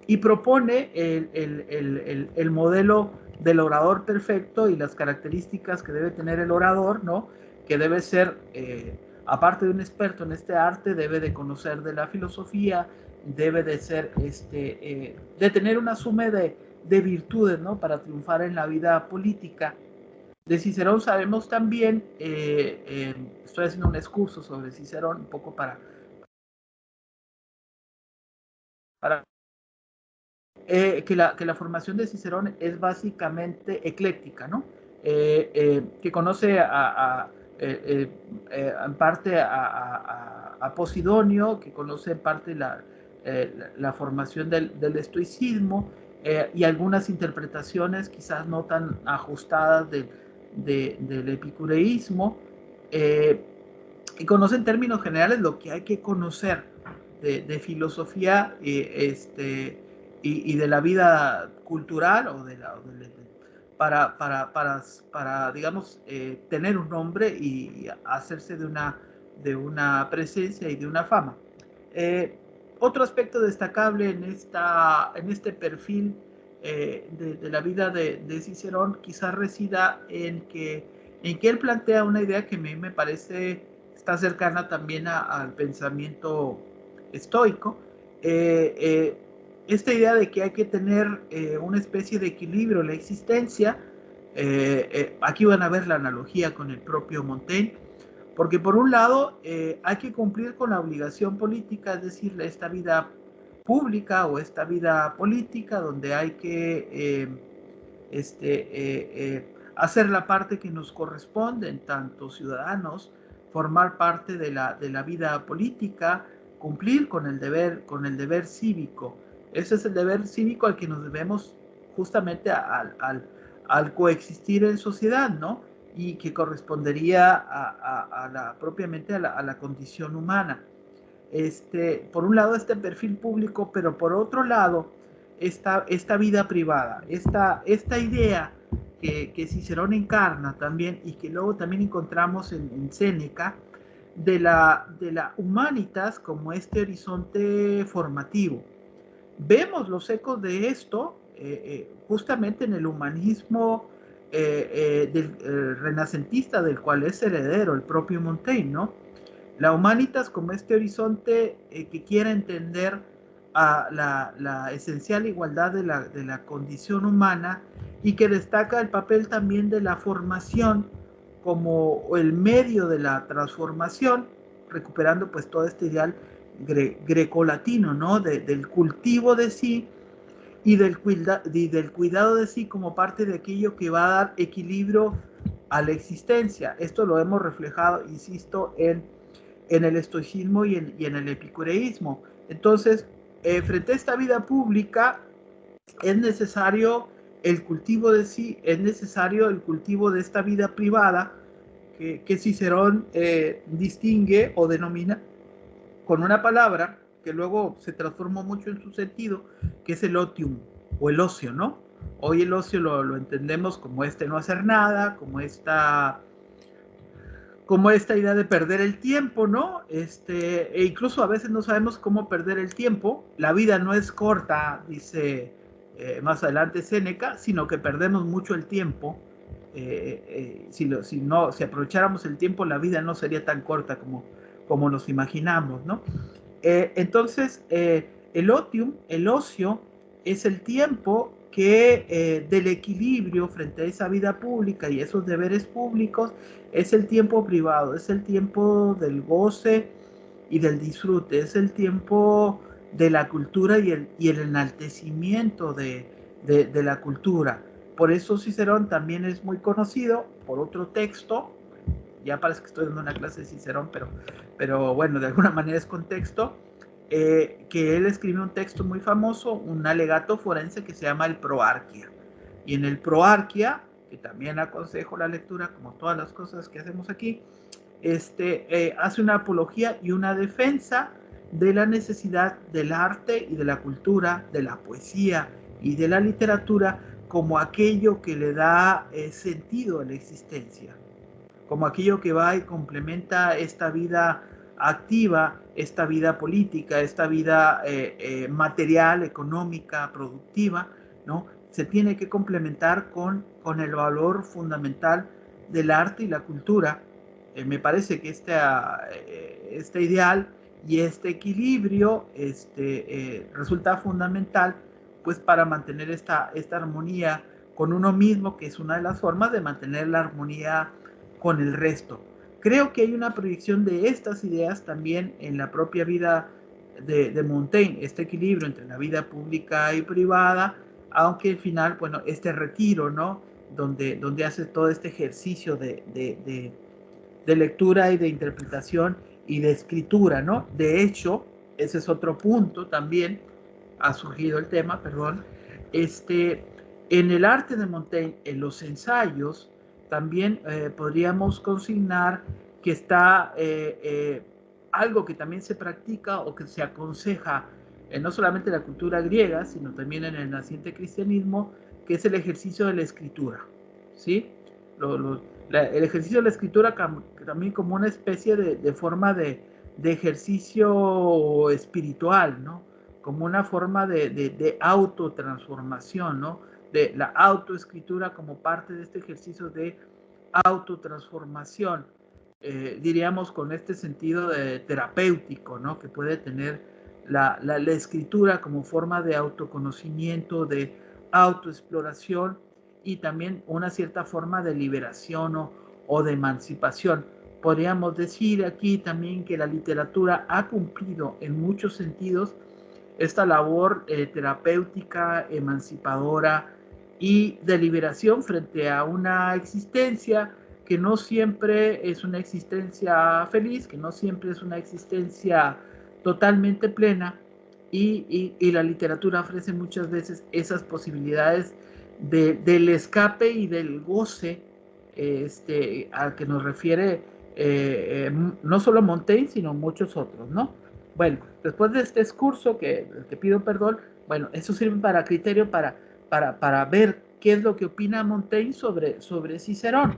y propone el modelo del orador perfecto y las características que debe tener el orador, ¿no? Que debe ser, aparte de un experto en este arte, debe de conocer de la filosofía, debe de ser, de tener una suma de virtudes, ¿no? Para triunfar en la vida política. De Cicerón sabemos también, estoy haciendo un excurso sobre Cicerón, un poco para que la formación de Cicerón es básicamente ecléctica, ¿no? Que conoce en parte a Posidonio, que conoce en parte la formación del estoicismo, y algunas interpretaciones quizás no tan ajustadas del epicureísmo, eh, y conoce en términos generales lo que hay que conocer de filosofía, y de la vida cultural, para digamos, tener un nombre y hacerse de una presencia y de una fama. Eh, Otro aspecto destacable en este perfil de la vida de Cicerón quizás resida en que él plantea una idea que a mí me parece está cercana también al pensamiento estoico. Eh, eh, Esta idea de que hay que tener una especie de equilibrio en la existencia. Aquí van a ver la analogía con el propio Montaigne, porque por un lado hay que cumplir con la obligación política, es decir, esta vida pública o esta vida política donde hay que hacer la parte que nos corresponde en tanto ciudadanos, formar parte de la vida política, cumplir con el deber cívico. Ese es el deber cívico al que nos debemos justamente al coexistir en sociedad, ¿no? Y que correspondería propiamente a la condición humana. Por un lado este perfil público, pero por otro lado esta vida privada, esta idea que Cicerón encarna también y que luego también encontramos en Séneca, de la humanitas como este horizonte formativo. Vemos los ecos de esto justamente en el humanismo renacentista del cual es heredero el propio Montaigne, ¿no? La humanitas como este horizonte que quiere entender a la esencial igualdad de la condición humana y que destaca el papel también de la formación como el medio de la transformación, recuperando pues todo este ideal grecolatino, ¿no? Del cultivo de sí y del cuidado de sí como parte de aquello que va a dar equilibrio a la existencia. Esto lo hemos reflejado, insisto, en el estoicismo y en el epicureísmo. Entonces, frente a esta vida pública, es necesario el cultivo de sí, es necesario el cultivo de esta vida privada que Cicerón distingue o denomina con una palabra que luego se transformó mucho en su sentido, que es el otium o el ocio, ¿no? Hoy el ocio lo entendemos como no hacer nada, como esta idea de perder el tiempo, ¿no? E incluso a veces no sabemos cómo perder el tiempo. La vida no es corta, dice más adelante Séneca, sino que perdemos mucho el tiempo. Si aprovecháramos el tiempo, la vida no sería tan corta como nos imaginamos, ¿no? Entonces, el ocio, es el tiempo que del equilibrio frente a esa vida pública y esos deberes públicos, es el tiempo privado, es el tiempo del goce y del disfrute, es el tiempo de la cultura y el enaltecimiento de la cultura. Por eso Cicerón también es muy conocido por otro texto, ya parece que estoy dando una clase de Cicerón, pero bueno, de alguna manera es contexto, que él escribió un texto muy famoso, un alegato forense que se llama el Proarquia. Y en el Proarquia, que también aconsejo la lectura, como todas las cosas que hacemos aquí, hace una apología y una defensa de la necesidad del arte y de la cultura, de la poesía y de la literatura como aquello que le da sentido a la existencia, como aquello que va y complementa esta vida activa, esta vida política, esta vida material, económica, productiva, ¿no? Se tiene que complementar con el valor fundamental del arte y la cultura. Me parece que este ideal y este equilibrio resulta fundamental pues para mantener esta armonía con uno mismo, que es una de las formas de mantener la armonía con el resto. Creo que hay una proyección de estas ideas también en la propia vida de Montaigne, este equilibrio entre la vida pública y privada, aunque al final, bueno, este retiro, ¿no? Donde hace todo este ejercicio de lectura y de interpretación y de escritura, ¿no? De hecho, ese es otro punto también, ha surgido el tema, perdón, en el arte de Montaigne, en los ensayos, también podríamos consignar que está algo que también se practica o que se aconseja no solamente en la cultura griega, sino también en el naciente cristianismo, que es el ejercicio de la escritura, ¿sí? El ejercicio de la escritura también como una especie de forma de ejercicio espiritual, ¿no? Como una forma de autotransformación, ¿no? De la autoescritura como parte de este ejercicio de autotransformación, diríamos con este sentido terapéutico, ¿no? Que puede tener la escritura como forma de autoconocimiento, de autoexploración y también una cierta forma de liberación o de emancipación. Podríamos decir aquí también que la literatura ha cumplido en muchos sentidos esta labor terapéutica, emancipadora y de liberación frente a una existencia que no siempre es una existencia feliz, que no siempre es una existencia totalmente plena, y la literatura ofrece muchas veces esas posibilidades del escape y del goce al que nos refiere no solo Montaigne, sino muchos otros, ¿no? Bueno, después de este discurso que pido perdón, bueno, eso sirve para criterio para ver qué es lo que opina Montaigne sobre Cicerón.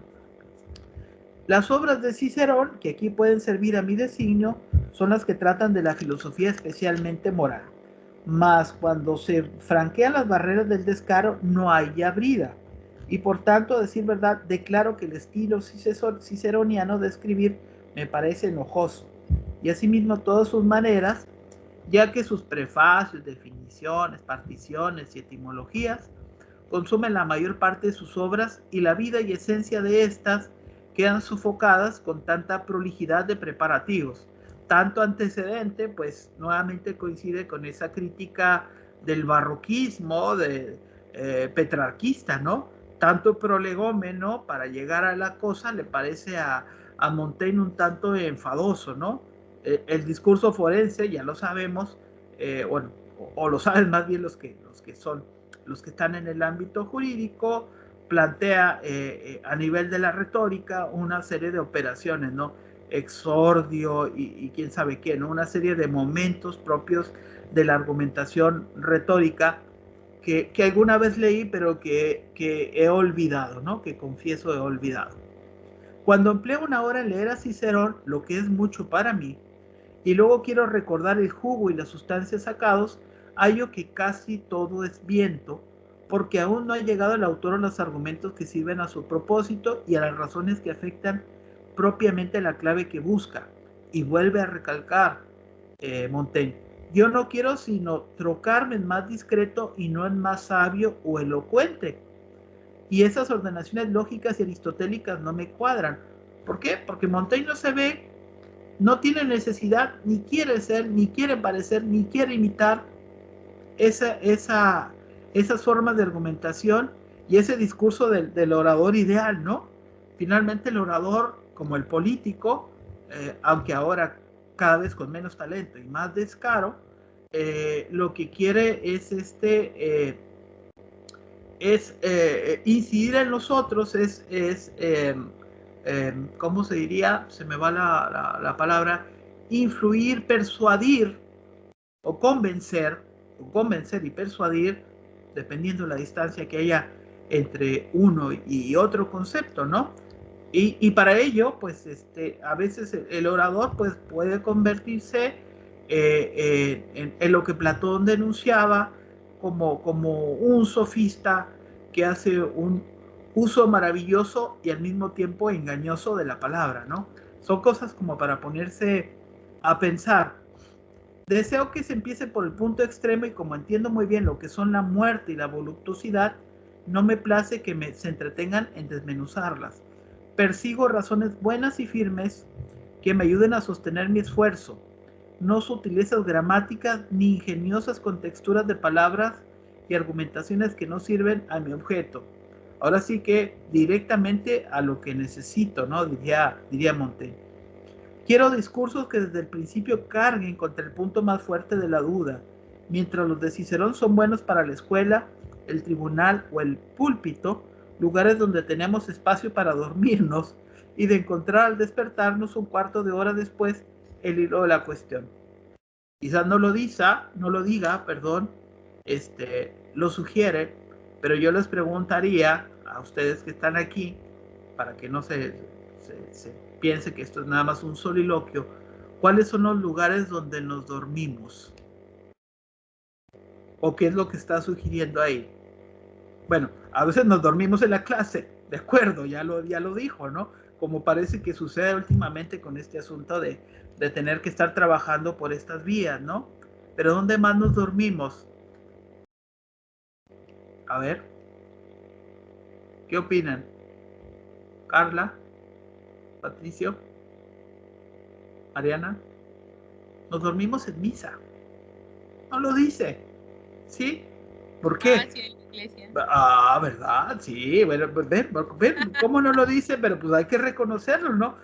Las obras de Cicerón, que aquí pueden servir a mi designio, son las que tratan de la filosofía especialmente moral. Mas cuando se franquean las barreras del descaro, no hay ya brida. Y por tanto, a decir verdad, declaro que el estilo ciceroniano de escribir me parece enojoso. Y asimismo todas sus maneras, ya que sus prefacios, definiciones, particiones y etimologías consumen la mayor parte de sus obras y la vida y esencia de estas quedan sofocadas con tanta prolijidad de preparativos. Tanto antecedente, pues nuevamente coincide con esa crítica del barroquismo, petrarquista, ¿no? Tanto prolegómeno para llegar a la cosa le parece a Montaigne un tanto enfadoso, ¿no? El discurso forense, ya lo sabemos, bueno, o lo saben más bien los que están en el ámbito jurídico, plantea a nivel de la retórica una serie de operaciones, ¿no? Exordio y quién sabe qué, ¿no? Una serie de momentos propios de la argumentación retórica que alguna vez leí, pero que he olvidado, ¿no? Que confieso he olvidado. Cuando empleo una hora en leer a Cicerón, lo que es mucho para mí, y luego quiero recordar el jugo y las sustancias sacados, hallo que casi todo es viento, porque aún no ha llegado el autor a los argumentos que sirven a su propósito y a las razones que afectan propiamente la clave que busca. Y vuelve a recalcar Montaigne, yo no quiero sino trocarme en más discreto y no en más sabio o elocuente. Y esas ordenaciones lógicas y aristotélicas no me cuadran. ¿Por qué? Porque Montaigne no se ve, no tiene necesidad, ni quiere ser, ni quiere parecer, ni quiere imitar esas formas de argumentación y ese discurso del orador ideal, ¿no? Finalmente el orador, como el político, aunque ahora cada vez con menos talento y más descaro, lo que quiere es incidir en los otros, ¿cómo se diría? Se me va la palabra, influir, persuadir o convencer y persuadir, dependiendo de la distancia que haya entre uno y otro concepto, ¿no? Y para ello, pues, a veces el orador pues, puede convertirse en lo que Platón denunciaba como un sofista que hace un uso maravilloso y al mismo tiempo engañoso de la palabra, ¿no? Son cosas como para ponerse a pensar. Deseo que se empiece por el punto extremo y como entiendo muy bien lo que son la muerte y la voluptuosidad, no me place que se entretengan en desmenuzarlas. Persigo razones buenas y firmes que me ayuden a sostener mi esfuerzo. no sutilezas gramáticas ni ingeniosas contexturas de palabras y argumentaciones que no sirven a mi objeto. Ahora sí que directamente a lo que necesito, ¿no? Diría Montaigne. Quiero discursos que desde el principio carguen contra el punto más fuerte de la duda. Mientras los de Cicerón son buenos para la escuela, el tribunal o el púlpito, lugares donde tenemos espacio para dormirnos y de encontrar al despertarnos un cuarto de hora después el hilo de la cuestión. Quizás no lo diga, lo sugiere, pero yo les preguntaría a ustedes que están aquí, para que no se piense que esto es nada más un soliloquio, ¿cuáles son los lugares donde nos dormimos? ¿O qué es lo que está sugiriendo ahí? Bueno, a veces nos dormimos en la clase, de acuerdo, ya lo dijo, ¿no? Como parece que sucede últimamente con este asunto de tener que estar trabajando por estas vías, ¿no? Pero ¿dónde más nos dormimos? A ver, ¿qué opinan? Carla, Patricio, Mariana, nos dormimos en misa. No lo dice, ¿sí? ¿Por qué? Sí, en la iglesia. ¿Verdad? Sí, bueno, pues ven, ¿cómo no lo dice? Pero pues hay que reconocerlo, ¿no?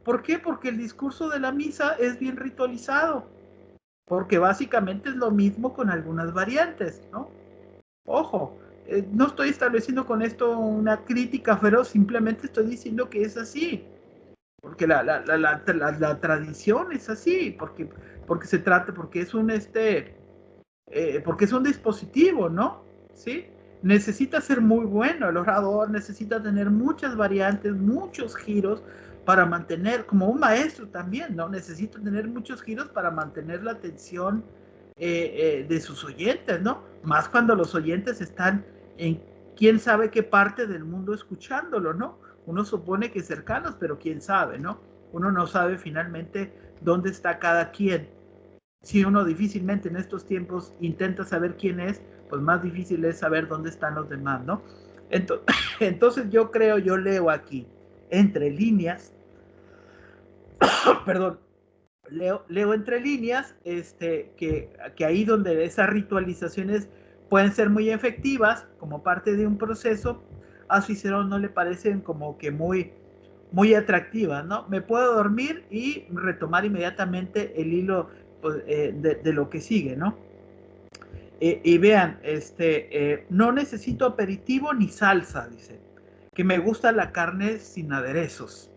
¿Por qué? Porque el discurso de la misa es bien ritualizado. Porque básicamente es lo mismo con algunas variantes, ¿no? Ojo, no estoy estableciendo con esto una crítica feroz, simplemente estoy diciendo que es así. Porque la tradición es así, porque se trata, porque es un porque es un dispositivo, ¿no? ¿Sí? Necesita ser muy bueno el orador, necesita tener muchas variantes, muchos giros para mantener, como un maestro también, ¿no? Necesita tener muchos giros para mantener la atención de sus oyentes, ¿no? Más cuando los oyentes están en quién sabe qué parte del mundo escuchándolo, ¿no? Uno supone que cercanos, pero quién sabe, ¿no? Uno no sabe finalmente dónde está cada quien. Si uno difícilmente en estos tiempos intenta saber quién es, pues más difícil es saber dónde están los demás, ¿no? Entonces yo leo aquí, entre líneas, perdón, leo entre líneas, que ahí donde esas ritualizaciones pueden ser muy efectivas como parte de un proceso, a Cicerón no le parecen como que muy atractivas, ¿no? Me puedo dormir y retomar inmediatamente el hilo pues, de lo que sigue, ¿no? Y vean, no necesito aperitivo ni salsa, dice, que me gusta la carne sin aderezos.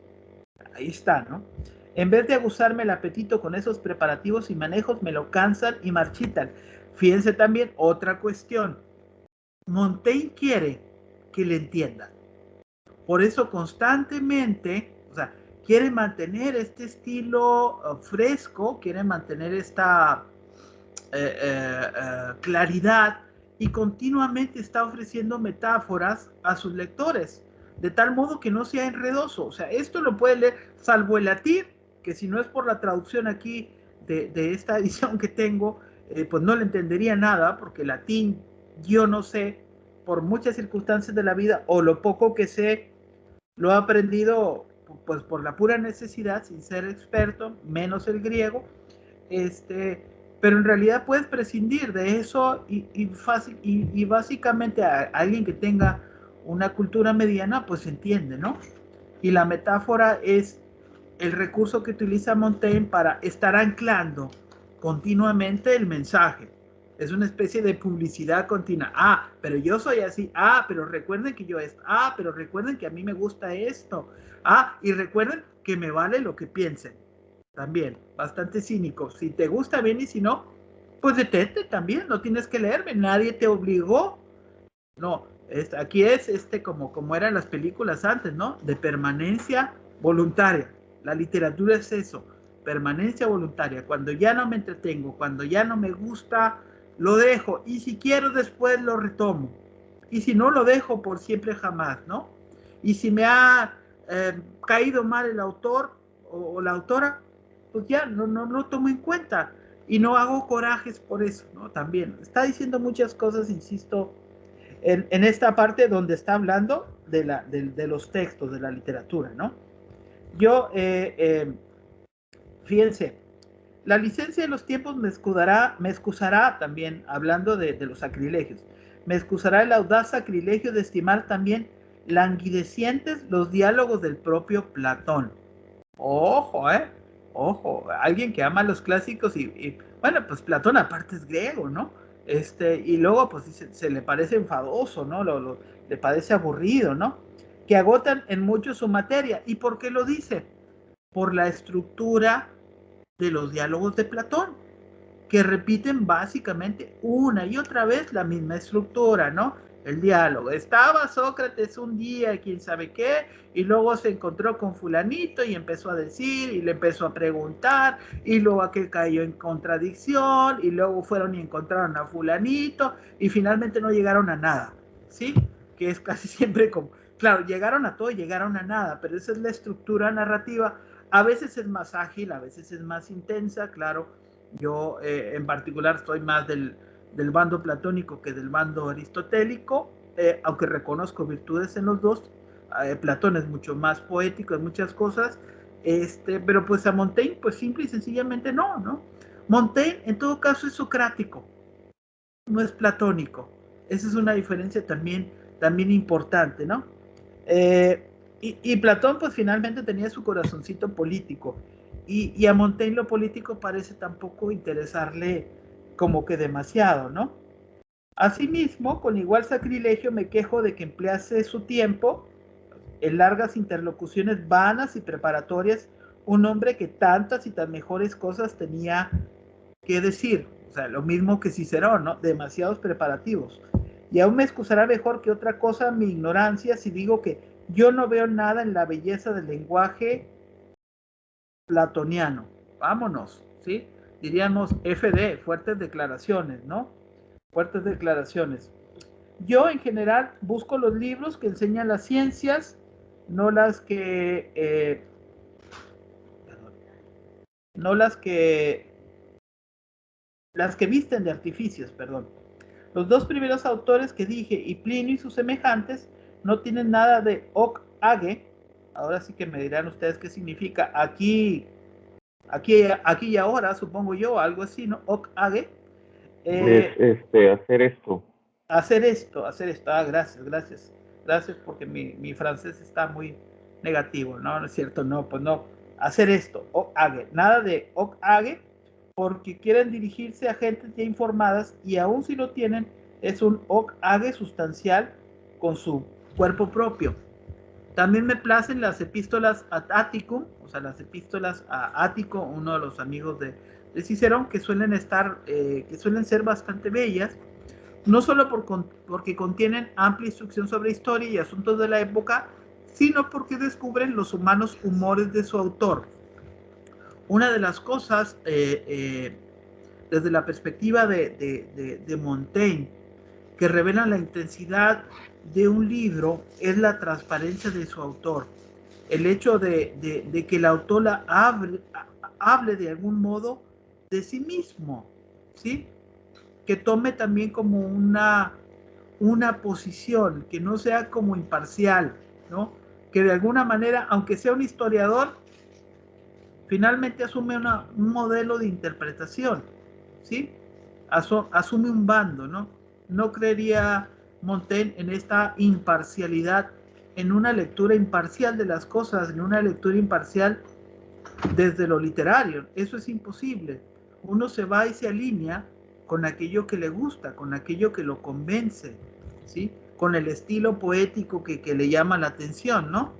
Ahí está, ¿no? En vez de aguzarme el apetito con esos preparativos y manejos, me lo cansan y marchitan. Fíjense también otra cuestión. Montaigne quiere que le entiendan. Por eso constantemente, o sea, quiere mantener este estilo fresco, quiere mantener esta claridad y continuamente está ofreciendo metáforas a sus lectores, de tal modo que no sea enredoso. O sea, esto lo puede leer, salvo el latín, que si no es por la traducción aquí de esta edición que tengo, pues no le entendería nada, porque latín yo no sé, por muchas circunstancias de la vida, o lo poco que sé, lo he aprendido pues por la pura necesidad, sin ser experto, menos el griego, pero en realidad puedes prescindir de eso y básicamente a alguien que tenga una cultura mediana pues entiende, ¿no? Y la metáfora es el recurso que utiliza Montaigne para estar anclando continuamente el mensaje. Es una especie de publicidad continua. Ah, pero yo soy así. Ah, pero recuerden que yo esto. Ah, pero recuerden que a mí me gusta esto. Ah, y recuerden que me vale lo que piensen. También, bastante cínico. Si te gusta bien y si no, pues detente también. No tienes que leerme. Nadie te obligó. No, aquí es como eran las películas antes, ¿no? De permanencia voluntaria. La literatura es eso, permanencia voluntaria. Cuando ya no me entretengo, cuando ya no me gusta, lo dejo. Y si quiero después lo retomo. Y si no, lo dejo por siempre jamás, ¿no? Y si me ha caído mal el autor o la autora, pues ya no lo tomo en cuenta. Y no hago corajes por eso, ¿no? También. Está diciendo muchas cosas, insisto, en esta parte donde está hablando de los textos, de la literatura, ¿no? Yo, fíjense, La licencia de los tiempos me excusará también, hablando de los sacrilegios, me excusará el audaz sacrilegio de estimar también languidecientes los diálogos del propio Platón. Ojo, ojo, alguien que ama los clásicos bueno, pues Platón aparte es griego, ¿no? Y luego pues se le parece enfadoso, ¿no? Le parece aburrido, ¿no? Que agotan en mucho su materia. ¿Y por qué lo dice? Por la estructura de los diálogos de Platón, que repiten básicamente una y otra vez la misma estructura, ¿no? El diálogo. Estaba Sócrates un día, quién sabe qué, y luego se encontró con fulanito y empezó a decir, y le empezó a preguntar, y luego aquel cayó en contradicción, y luego fueron y encontraron a fulanito, y finalmente no llegaron a nada, ¿sí? Que es casi siempre como, claro, llegaron a todo y llegaron a nada, pero esa es la estructura narrativa. A veces es más ágil, a veces es más intensa, claro. Yo en particular estoy más del bando platónico que del bando aristotélico, aunque reconozco virtudes en los dos. Platón es mucho más poético en muchas cosas, pero pues a Montaigne pues simple y sencillamente no. Montaigne en todo caso es socrático, no es platónico. Esa es una diferencia también importante, ¿no? Y Platón pues finalmente tenía su corazoncito político y a Montaigne lo político parece tampoco interesarle como que demasiado, ¿no? Asimismo, con igual sacrilegio me quejo de que emplease su tiempo en largas interlocuciones vanas y preparatorias un hombre que tantas y tan mejores cosas tenía que decir, o sea, lo mismo que Cicerón, ¿no? Demasiados preparativos. Y aún me excusará mejor que otra cosa mi ignorancia si digo que yo no veo nada en la belleza del lenguaje platoniano. Vámonos, ¿sí? Diríamos FD, fuertes declaraciones, ¿no? Fuertes declaraciones. Yo en general busco los libros que enseñan las ciencias, no las que no las que visten de artificios, perdón. Los dos primeros autores que dije, y Plinio y sus semejantes, no tienen nada de hoc age. Ahora sí que me dirán ustedes qué significa aquí y ahora, supongo yo, algo así, ¿no? Hoc age. Hacer esto. Hacer esto. Gracias. Gracias porque mi francés está muy negativo, ¿no? No es cierto, no, pues no. Hacer esto, hoc age. Nada de hoc age, porque quieren dirigirse a gentes ya informadas y aún si lo tienen, es un hoc age sustancial con su cuerpo propio. También me placen las epístolas ad Atticum, o sea, las epístolas a Ático, uno de los amigos de Cicerón, que suelen ser bastante bellas, no solo porque contienen amplia instrucción sobre historia y asuntos de la época, sino porque descubren los humanos humores de su autor. Una de las cosas, desde la perspectiva de Montaigne, que revelan la intensidad de un libro es la transparencia de su autor. El hecho de que el autor hable de algún modo de sí mismo, ¿sí? Que tome también como una posición, que no sea como imparcial, ¿no? Que de alguna manera, aunque sea un historiador, finalmente asume un modelo de interpretación, ¿sí? Asume un bando, ¿no? No creería Montaigne en esta imparcialidad, en una lectura imparcial de las cosas, en una lectura imparcial desde lo literario. Eso es imposible. Uno se va y se alinea con aquello que le gusta, con aquello que lo convence, ¿sí? Con el estilo poético que le llama la atención, ¿no?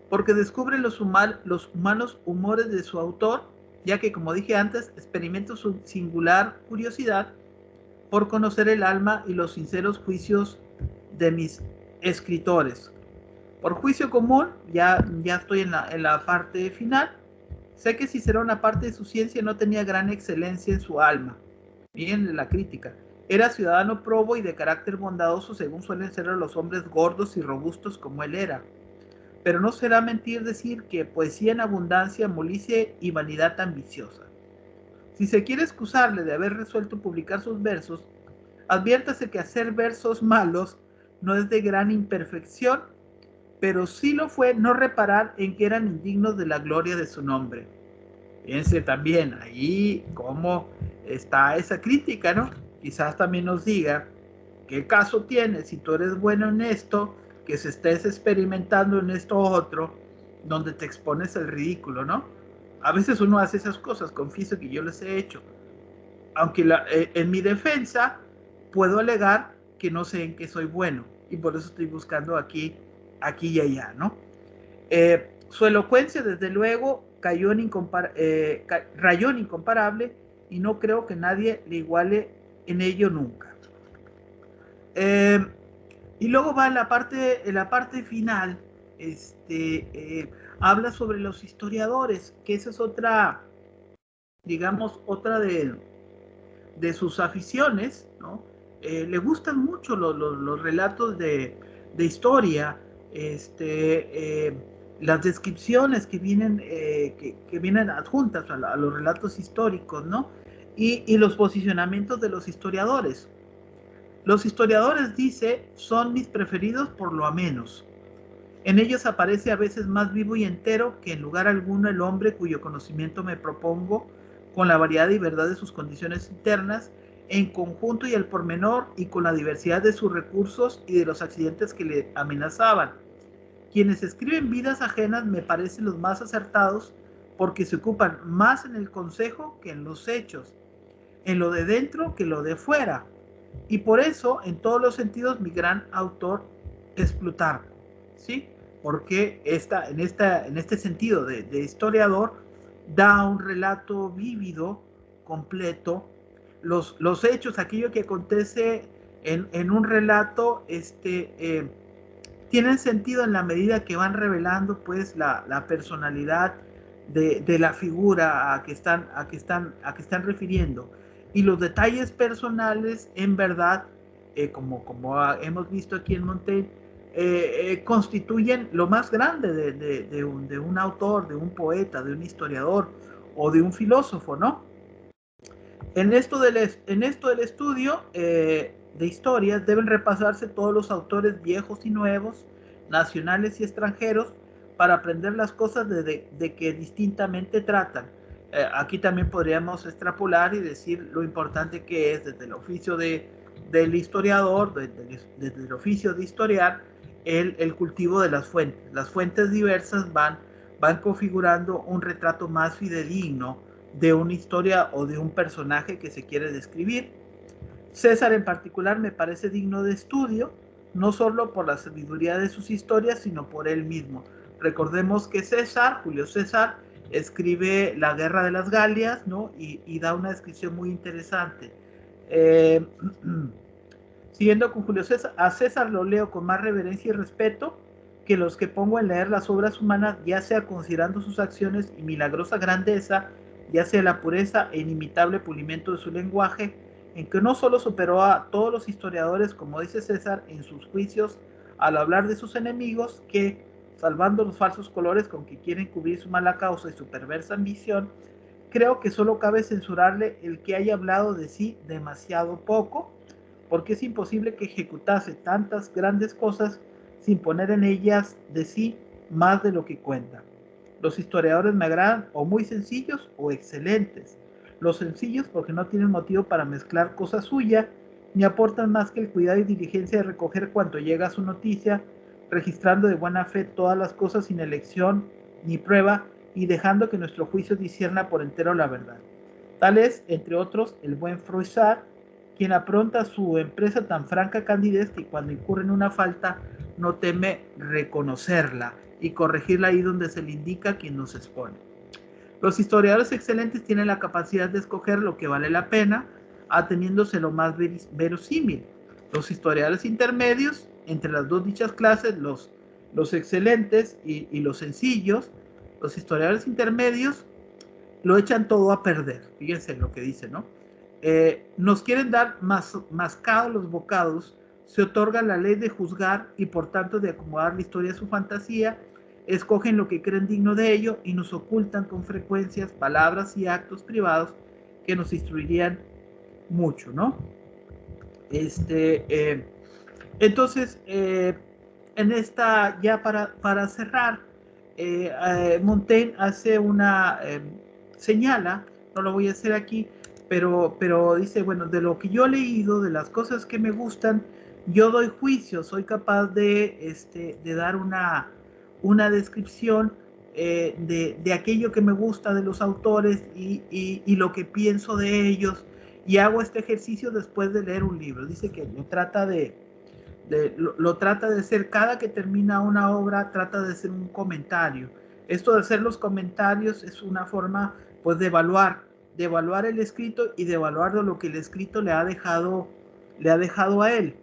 Porque descubre los humanos humores de su autor, ya que, como dije antes, experimento su singular curiosidad por conocer el alma y los sinceros juicios de mis escritores. Por juicio común, ya estoy en la parte final, sé que Cicerón, aparte de su ciencia, no tenía gran excelencia en su alma. Miren la crítica. Era ciudadano probo y de carácter bondadoso, según suelen ser los hombres gordos y robustos como él era. Pero no será mentir decir que poesía en abundancia, molicie y vanidad ambiciosa. Si se quiere excusarle de haber resuelto publicar sus versos, adviértase que hacer versos malos no es de gran imperfección, pero sí lo fue no reparar en que eran indignos de la gloria de su nombre. Fíjense también ahí cómo está esa crítica, ¿no? Quizás también nos diga qué caso tiene si tú eres bueno en esto, que se estés experimentando en esto otro, donde te expones al ridículo, ¿no? A veces uno hace esas cosas, confieso que yo las he hecho. Aunque en mi defensa puedo alegar que no sé en qué soy bueno y por eso estoy buscando aquí y allá, ¿no? Su elocuencia, desde luego, rayó en incomparable y no creo que nadie le iguale en ello nunca. Eh, y luego va en la parte final, habla sobre los historiadores, que esa es otra, digamos, otra de sus aficiones, ¿no? Le gustan mucho los relatos de historia, las descripciones que vienen adjuntas a los relatos históricos, ¿no? Y los posicionamientos de los historiadores. Los historiadores, dice, son mis preferidos por lo amenos. En ellos aparece a veces más vivo y entero que en lugar alguno el hombre cuyo conocimiento me propongo, con la variedad y verdad de sus condiciones internas, en conjunto y al pormenor, y con la diversidad de sus recursos y de los accidentes que le amenazaban. Quienes escriben vidas ajenas me parecen los más acertados porque se ocupan más en el consejo que en los hechos, en lo de dentro que lo de fuera. Y por eso, en todos los sentidos, mi gran autor es Plutarco, ¿sí? Porque en este sentido de historiador, da un relato vívido, completo, los hechos, aquello que acontece en un relato, tienen sentido en la medida que van revelando, pues, la personalidad de la figura a que están refiriendo. Y los detalles personales, en verdad, como hemos visto aquí en Montaigne, constituyen lo más grande de un autor, de un poeta, de un historiador o de un filósofo, ¿no? En esto del estudio de historias deben repasarse todos los autores viejos y nuevos, nacionales y extranjeros, para aprender las cosas de que distintamente tratan. Aquí también podríamos extrapolar y decir lo importante que es desde el oficio del historiador, desde el oficio de historiar, el cultivo de las fuentes. Las fuentes diversas van configurando un retrato más fidedigno de una historia o de un personaje que se quiere describir. César en particular me parece digno de estudio, no solo por la sabiduría de sus historias, sino por él mismo. Recordemos que Julio César, escribe La Guerra de las Galias, ¿no? Y da una descripción muy interesante. Siguiendo con Julio César, a César lo leo con más reverencia y respeto que los que pongo en leer las obras humanas, ya sea considerando sus acciones y milagrosa grandeza, ya sea la pureza e inimitable pulimento de su lenguaje, en que no solo superó a todos los historiadores, como dice César, en sus juicios al hablar de sus enemigos, que, salvando los falsos colores con que quieren cubrir su mala causa y su perversa ambición, creo que solo cabe censurarle el que haya hablado de sí demasiado poco, porque es imposible que ejecutase tantas grandes cosas sin poner en ellas de sí más de lo que cuenta. Los historiadores me agradan o muy sencillos o excelentes. Los sencillos porque no tienen motivo para mezclar cosa suya, ni aportan más que el cuidado y diligencia de recoger cuanto llega a su noticia, registrando de buena fe todas las cosas sin elección ni prueba, y dejando que nuestro juicio discierna por entero la verdad. Tal es, entre otros, el buen Froissart, quien apronta su empresa tan franca candidez que cuando incurre en una falta no teme reconocerla y corregirla ahí donde se le indica a quien nos expone. Los historiadores excelentes tienen la capacidad de escoger lo que vale la pena, ateniéndose lo más verosímil. Los historiadores intermedios, entre las dos dichas clases, los excelentes y los sencillos, los historiadores intermedios lo echan todo a perder. Fíjense lo que dice, ¿no? Nos quieren dar mascados los bocados, se otorga la ley de juzgar y por tanto de acomodar la historia a su fantasía, escogen lo que creen digno de ello y nos ocultan con frecuencias palabras y actos privados que nos instruirían mucho, ¿no? Entonces, en ya para cerrar, Montaigne hace señala, no lo voy a hacer aquí, pero dice, bueno, de lo que yo he leído, de las cosas que me gustan, yo doy juicio, soy capaz de dar una descripción de aquello que me gusta de los autores y lo que pienso de ellos, y hago este ejercicio después de leer un libro. Dice que lo trata lo trata de hacer cada que termina una obra, trata de hacer un comentario. Esto de hacer los comentarios es una forma pues de evaluar el escrito y de evaluar lo que el escrito le ha dejado a él.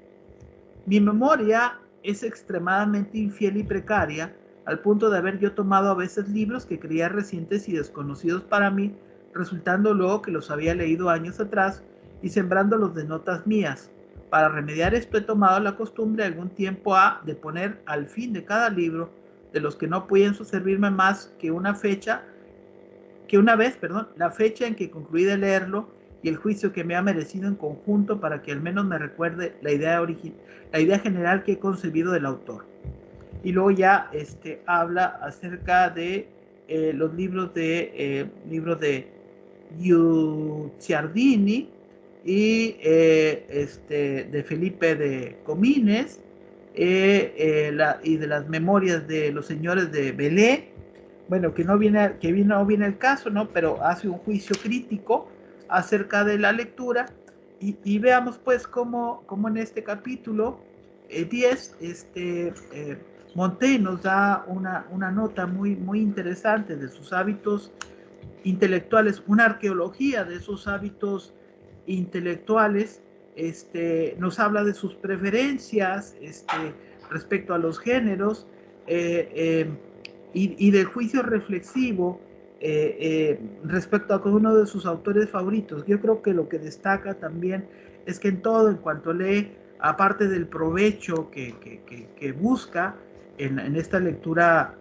Mi memoria es extremadamente infiel y precaria, al punto de haber yo tomado a veces libros que creía recientes y desconocidos para mí, resultando luego que los había leído años atrás y sembrándolos de notas mías. Para remediar esto he tomado la costumbre algún tiempo de poner al fin de cada libro, de los que no pienso servirme más que una vez, la fecha en que concluí de leerlo y el juicio que me ha merecido en conjunto, para que al menos me recuerde la idea general que he concebido del autor. Y luego ya habla acerca de los libros de Guicciardini y de Felipe de Comines, y de las memorias de los señores de Belé. Bueno, que no viene el caso, ¿no? Pero hace un juicio crítico acerca de la lectura, y veamos pues cómo en este capítulo 10, Montaigne nos da una nota muy interesante de sus hábitos intelectuales, una arqueología de esos hábitos intelectuales. Nos habla de sus preferencias respecto a los géneros, y del juicio reflexivo respecto a cada uno de sus autores favoritos. Yo creo que lo que destaca también es que en cuanto lee, aparte del provecho que busca en esta lectura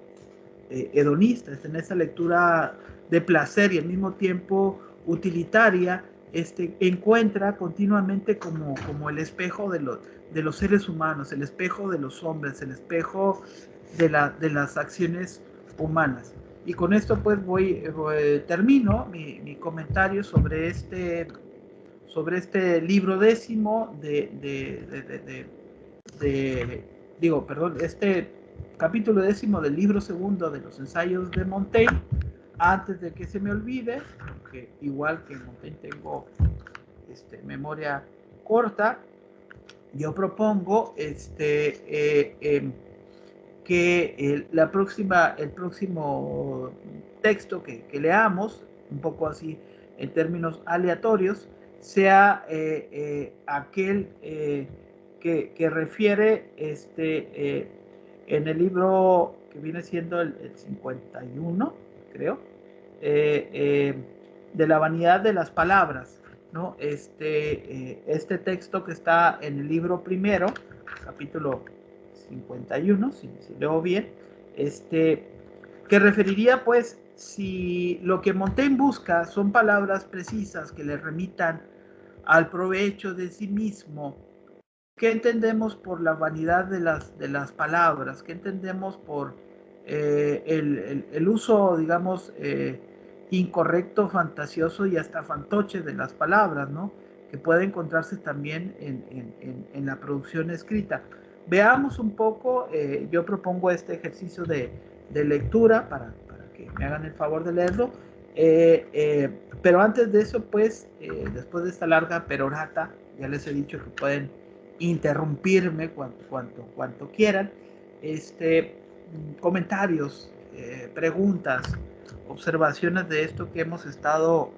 hedonista, en esta lectura de placer y al mismo tiempo utilitaria, encuentra continuamente como el espejo de los seres humanos, el espejo de los hombres, el espejo de las acciones humanas. Y con esto pues termino mi comentario sobre este libro décimo este capítulo décimo del libro segundo de los ensayos de Montaigne. Antes de que se me olvide, porque igual que Montaigne tengo memoria corta, yo propongo que el próximo texto que leamos, un poco así en términos aleatorios, sea aquel que refiere en el libro que viene siendo el 51, creo, de la vanidad de las palabras, ¿no? Este texto que está en el libro primero, capítulo 51, si leo bien, que referiría pues, si lo que Montaigne busca son palabras precisas que le remitan al provecho de sí mismo. ¿Qué entendemos por la vanidad de las palabras? ¿Qué entendemos por el uso, digamos, incorrecto, fantasioso y hasta fantoche de las palabras, ¿no? Que puede encontrarse también en la producción escrita. Veamos un poco, yo propongo este ejercicio de lectura para que me hagan el favor de leerlo, pero antes de eso, pues, después de esta larga perorata, ya les he dicho que pueden interrumpirme cuanto quieran, comentarios, preguntas, observaciones de esto que hemos estado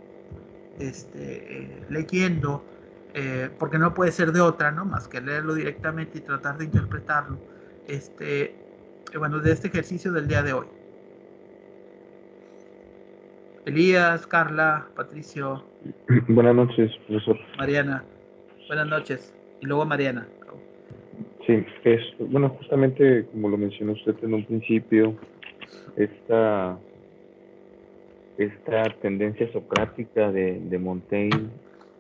leyendo, porque no puede ser de otra, ¿no? Más que leerlo directamente y tratar de interpretarlo, bueno, de este ejercicio del día de hoy. Elías, Carla, Patricio. Buenas noches, profesor. Mariana, buenas noches. Y luego Mariana. Sí, bueno, justamente como lo mencionó usted en un principio, esta tendencia socrática de Montaigne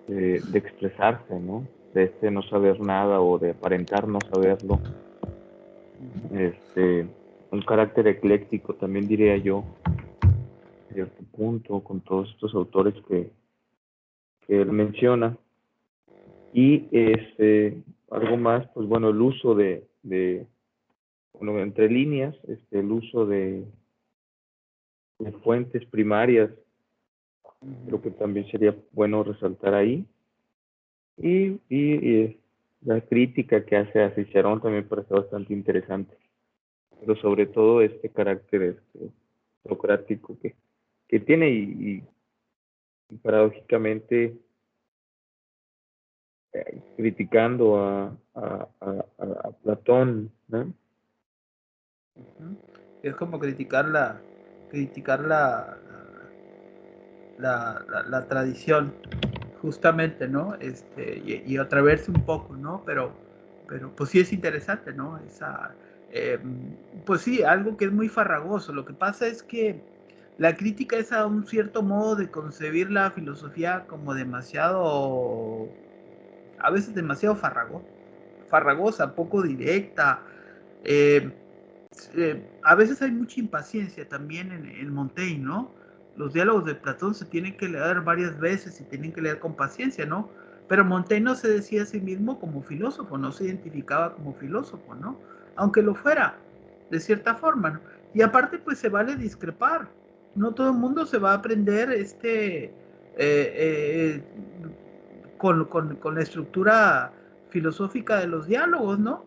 de expresarse, ¿no? De no saber nada o de aparentar no saberlo. Un carácter ecléctico, también diría yo. cierto punto con todos estos autores que él menciona. Y algo más, pues bueno, el uso bueno, entre líneas, el uso de fuentes primarias, creo que también sería bueno resaltar ahí. Y la crítica que hace a Cicerón también parece bastante interesante, pero sobre todo este carácter socrático que tiene y paradójicamente criticando a Platón, ¿no? Es como criticar la tradición, justamente, ¿no? Y atreverse un poco, ¿no? Pero pues sí es interesante, ¿no? Pues sí, algo que es muy farragoso. Lo que pasa es que la crítica es a un cierto modo de concebir la filosofía como demasiado, a veces demasiado farragosa, poco directa. Eh, a veces hay mucha impaciencia también en Montaigne, ¿no? Los diálogos de Platón se tienen que leer varias veces y tienen que leer con paciencia, ¿no? Pero Montaigne no se decía a sí mismo como filósofo, no se identificaba como filósofo, ¿no? Aunque lo fuera, de cierta forma, ¿no? Y aparte, pues se vale discrepar. No todo el mundo se va a aprender con la estructura filosófica de los diálogos, ¿no?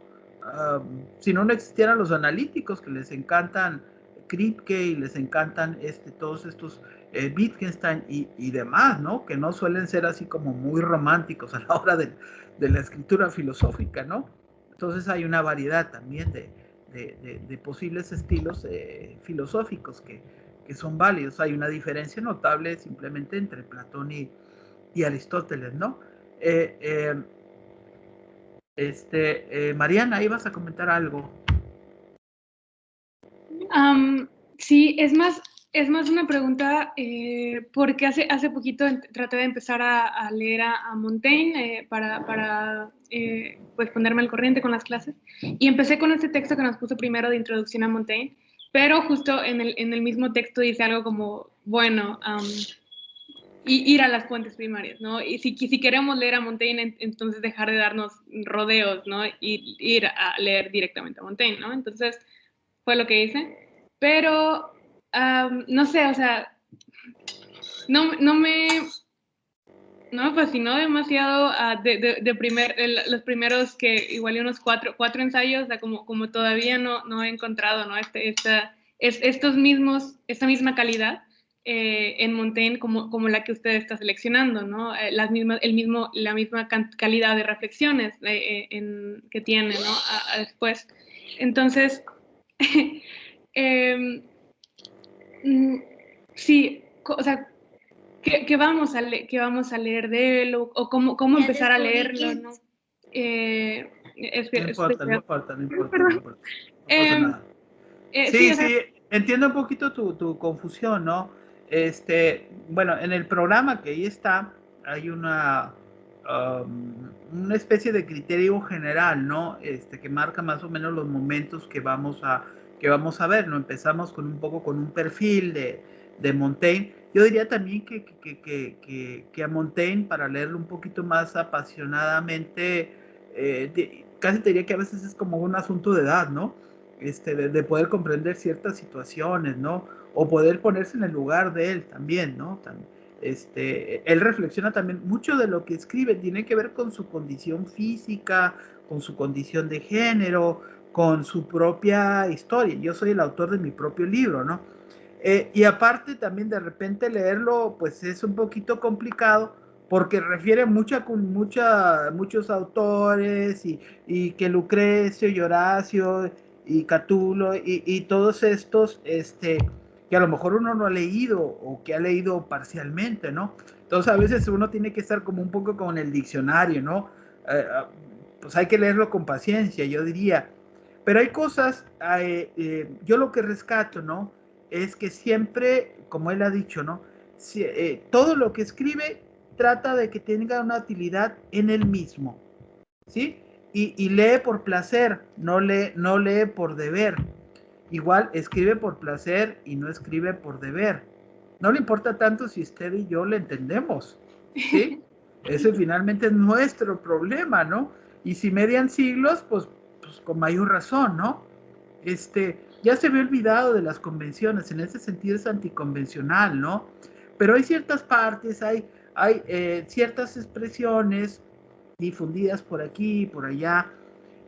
Si no existieran los analíticos que les encantan Kripke y les encantan todos estos Wittgenstein y demás, ¿no? Que no suelen ser así como muy románticos a la hora de la escritura filosófica, ¿no? Entonces hay una variedad también de posibles estilos filosóficos que son válidos. Hay una diferencia notable simplemente entre Platón y Aristóteles, ¿no? Eh, Mariana, ibas a comentar algo. Sí, es más una pregunta, porque hace poquito traté de empezar a leer a Montaigne para pues ponerme al corriente con las clases, y empecé con este texto que nos puso primero de introducción a Montaigne, pero justo en el mismo texto dice algo como, bueno, ir a las fuentes primarias, ¿no? Y si queremos leer a Montaigne, entonces dejar de darnos rodeos, ¿no? Y ir a leer directamente a Montaigne, ¿no? Entonces fue lo que hice. Pero, no sé, o sea, no me fascinó demasiado los primeros que igual unos cuatro ensayos, o sea, como todavía no he encontrado, ¿no? Esta misma calidad en Montaigne como la que usted está seleccionando, ¿no? La misma calidad de reflexiones que tiene, ¿no? Después. Entonces, sí, o sea, ¿qué vamos a leer de él o cómo empezar a leerlo, ¿no? No importa. No pasa nada. Sí, Sí, entiendo un poquito tu confusión, ¿no? Bueno, en el programa que ahí está, hay una especie de criterio general, ¿no? Que marca más o menos los momentos que vamos a ver, ¿no? Empezamos con un perfil de Montaigne. Yo diría también que a Montaigne, para leerlo un poquito más apasionadamente, casi te diría que a veces es como un asunto de edad, ¿no? De poder comprender ciertas situaciones, ¿no? O poder ponerse en el lugar de él también, ¿no? Él reflexiona también, mucho de lo que escribe tiene que ver con su condición física, con su condición de género, con su propia historia. Yo soy el autor de mi propio libro, ¿no? Y aparte también de repente leerlo, pues es un poquito complicado porque refiere muchos autores y que Lucrecio y Horacio y Catulo y todos estos, que a lo mejor uno no ha leído o que ha leído parcialmente, ¿no? Entonces a veces uno tiene que estar como un poco con el diccionario, ¿no? Pues hay que leerlo con paciencia, yo diría. Pero hay cosas, yo lo que rescato, ¿no? Es que siempre, como él ha dicho, ¿no? Todo lo que escribe trata de que tenga una utilidad en él mismo, ¿sí? Y lee por placer, no lee por deber. Igual escribe por placer y no escribe por deber. no le importa tanto si usted y yo le entendemos, ¿sí? Ese finalmente es nuestro problema, ¿no? Y si median siglos, pues con mayor razón, ¿no? Ya se había olvidado de las convenciones, en ese sentido es anticonvencional, ¿no? Pero hay ciertas partes, hay ciertas expresiones difundidas por aquí, por allá,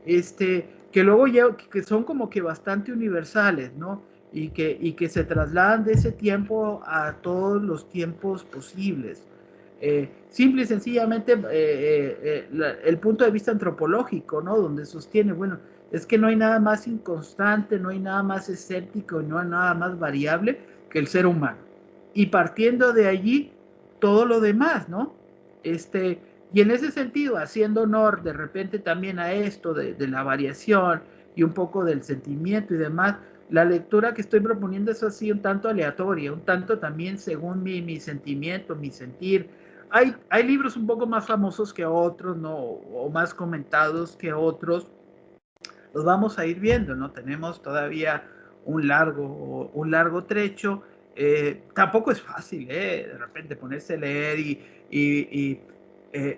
que luego ya, que son como que bastante universales, ¿no? Y que se trasladan de ese tiempo a todos los tiempos posibles. Simple y sencillamente el punto de vista antropológico, ¿no? Donde sostiene, bueno, es que no hay nada más inconstante, no hay nada más escéptico, no hay nada más variable que el ser humano. Y partiendo de allí, todo lo demás, ¿no? Y en ese sentido, haciendo honor de repente también a esto de la variación y un poco del sentimiento y demás, la lectura que estoy proponiendo es así un tanto aleatoria, un tanto también según mi sentimiento, mi sentir. Hay libros un poco más famosos que otros, ¿no? O más comentados que otros. Los vamos a ir viendo, ¿no? Tenemos todavía un largo trecho. Tampoco es fácil, de repente ponerse a leer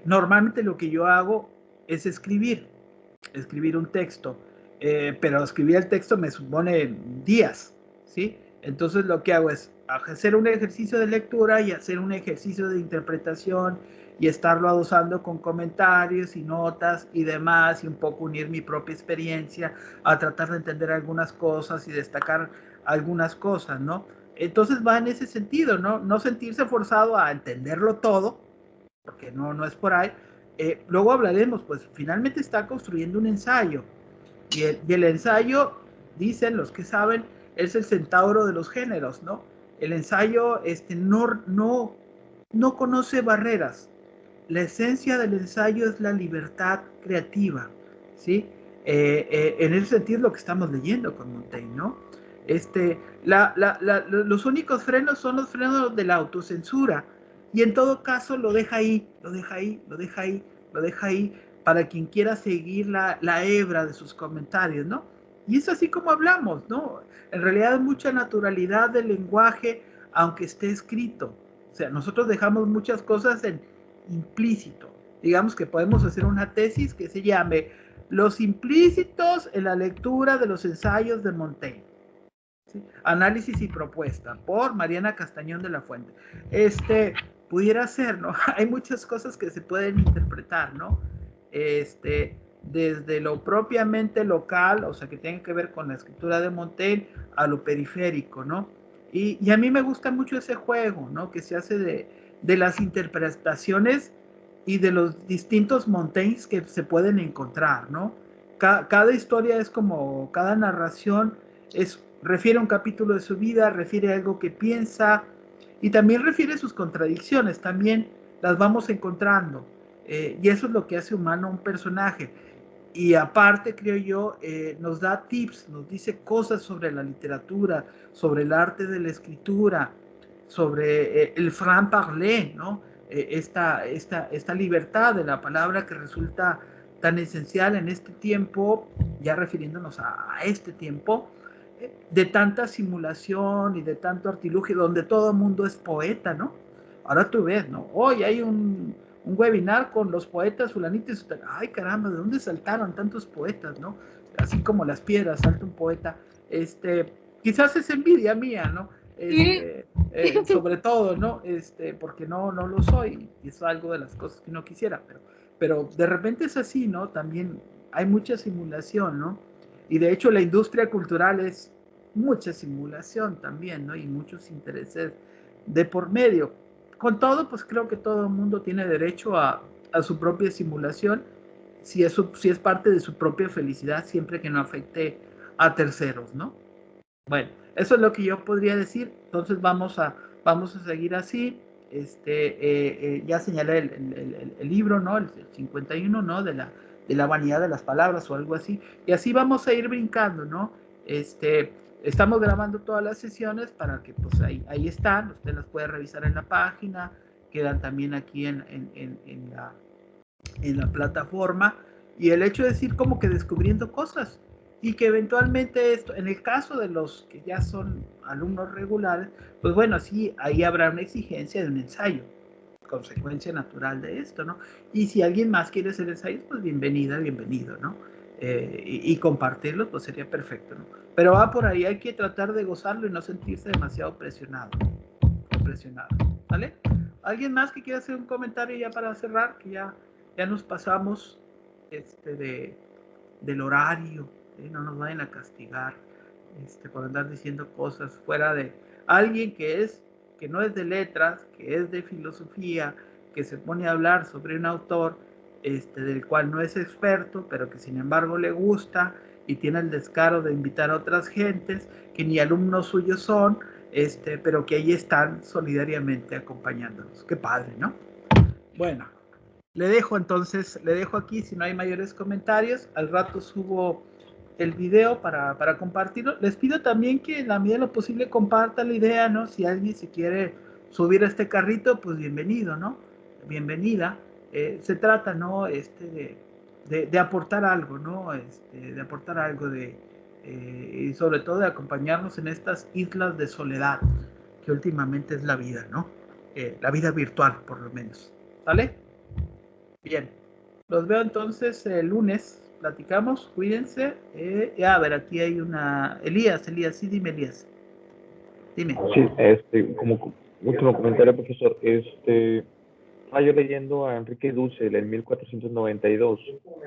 normalmente lo que yo hago es escribir un texto, pero escribir el texto me supone días, ¿sí? Entonces lo que hago es hacer un ejercicio de lectura y hacer un ejercicio de interpretación y estarlo adosando con comentarios y notas y demás y un poco unir mi propia experiencia a tratar de entender algunas cosas y destacar algunas cosas, ¿no? Entonces va en ese sentido, ¿no? No sentirse forzado a entenderlo todo, porque no es por ahí. Luego hablaremos, pues finalmente está construyendo un ensayo y el ensayo, dicen los que saben, es el centauro de los géneros, ¿no? El ensayo no conoce barreras. La esencia del ensayo es la libertad creativa, ¿sí? En ese sentido es lo que estamos leyendo con Montaigne, ¿no? Los únicos frenos son los frenos de la autocensura, y en todo caso lo deja ahí, lo deja ahí, lo deja ahí, lo deja ahí, para quien quiera seguir la hebra de sus comentarios, ¿no? Y es así como hablamos, ¿no? En realidad mucha naturalidad del lenguaje, aunque esté escrito. O sea, nosotros dejamos muchas cosas en implícito. Digamos que podemos hacer una tesis que se llame Los implícitos en la lectura de los ensayos de Montaigne. ¿Sí? Análisis y propuesta, por Mariana Castañón de la Fuente. Pudiera ser, ¿no? Hay muchas cosas que se pueden interpretar, ¿no? Desde lo propiamente local, o sea, que tiene que ver con la escritura de Montaigne, a lo periférico, ¿no? Y a mí me gusta mucho ese juego, ¿no? Que se hace de las interpretaciones y de los distintos Montaignes que se pueden encontrar, ¿no? Cada historia es como, cada narración refiere a un capítulo de su vida, refiere a algo que piensa y también refiere a sus contradicciones, también las vamos encontrando. Y eso es lo que hace humano a un personaje. Y aparte, creo yo, nos da tips, nos dice cosas sobre la literatura, sobre el arte de la escritura, sobre el franc-parler, ¿no? Esta libertad de la palabra que resulta tan esencial en este tiempo, ya refiriéndonos a este tiempo, de tanta simulación y de tanto artilugio, donde todo el mundo es poeta, ¿no? Ahora tú ves, ¿no? Hoy hay un webinar con los poetas fulanitos y sutanitos. Ay, caramba, ¿de dónde saltaron tantos poetas, no? Así como las piedras salta un poeta. Quizás es envidia mía, ¿no? Sobre todo, ¿no? Porque no lo soy, y es algo de las cosas que no quisiera, pero de repente es así, ¿no? También hay mucha simulación, ¿no? Y de hecho la industria cultural es mucha simulación también, ¿no? Y muchos intereses de por medio. Con todo, pues creo que todo el mundo tiene derecho a su propia simulación, si es parte de su propia felicidad, siempre que no afecte a terceros, ¿no? Bueno, eso es lo que yo podría decir. Entonces vamos a seguir así. Ya señalé el libro, ¿no? El 51, ¿no? De la vanidad de las palabras o algo así. Y así vamos a ir brincando, ¿no? Estamos grabando todas las sesiones para que pues ahí están. Usted las puede revisar en la página. Quedan también aquí en la plataforma. Y el hecho de decir como que descubriendo cosas. y que eventualmente esto, en el caso de los que ya son alumnos regulares, pues bueno, sí, ahí habrá una exigencia de un ensayo, consecuencia natural de esto, ¿no? Y si alguien más quiere hacer ensayos, pues bienvenida, bienvenido, ¿no? Y compartirlos, pues sería perfecto, ¿no? Pero va por ahí, hay que tratar de gozarlo y no sentirse demasiado presionado, ¿vale? ¿Alguien más que quiera hacer un comentario ya para cerrar? Que ya nos pasamos del horario, no nos vayan a castigar por andar diciendo cosas fuera de alguien que no es de letras, que es de filosofía, que se pone a hablar sobre un autor del cual no es experto, pero que sin embargo le gusta y tiene el descaro de invitar a otras gentes que ni alumnos suyos son, pero que ahí están solidariamente acompañándonos. Qué padre, ¿no? Bueno, le dejo aquí, si no hay mayores comentarios, al rato subo el video para compartirlo. Les pido también que en la medida de lo posible compartan la idea, ¿no? Si alguien se quiere subir a este carrito, pues bienvenido, ¿no? Bienvenida. Se trata, ¿no? De aportar algo, ¿no? De aportar algo y sobre todo de acompañarnos en estas islas de soledad, que últimamente es la vida, ¿no? La vida virtual, por lo menos. ¿Sale? Bien. Los veo entonces el lunes. Platicamos, cuídense. A ver, aquí hay una... Elías, sí, dime, Elías. Dime. Sí, como último comentario, profesor, estaba yo leyendo a Enrique Dussel en 1492.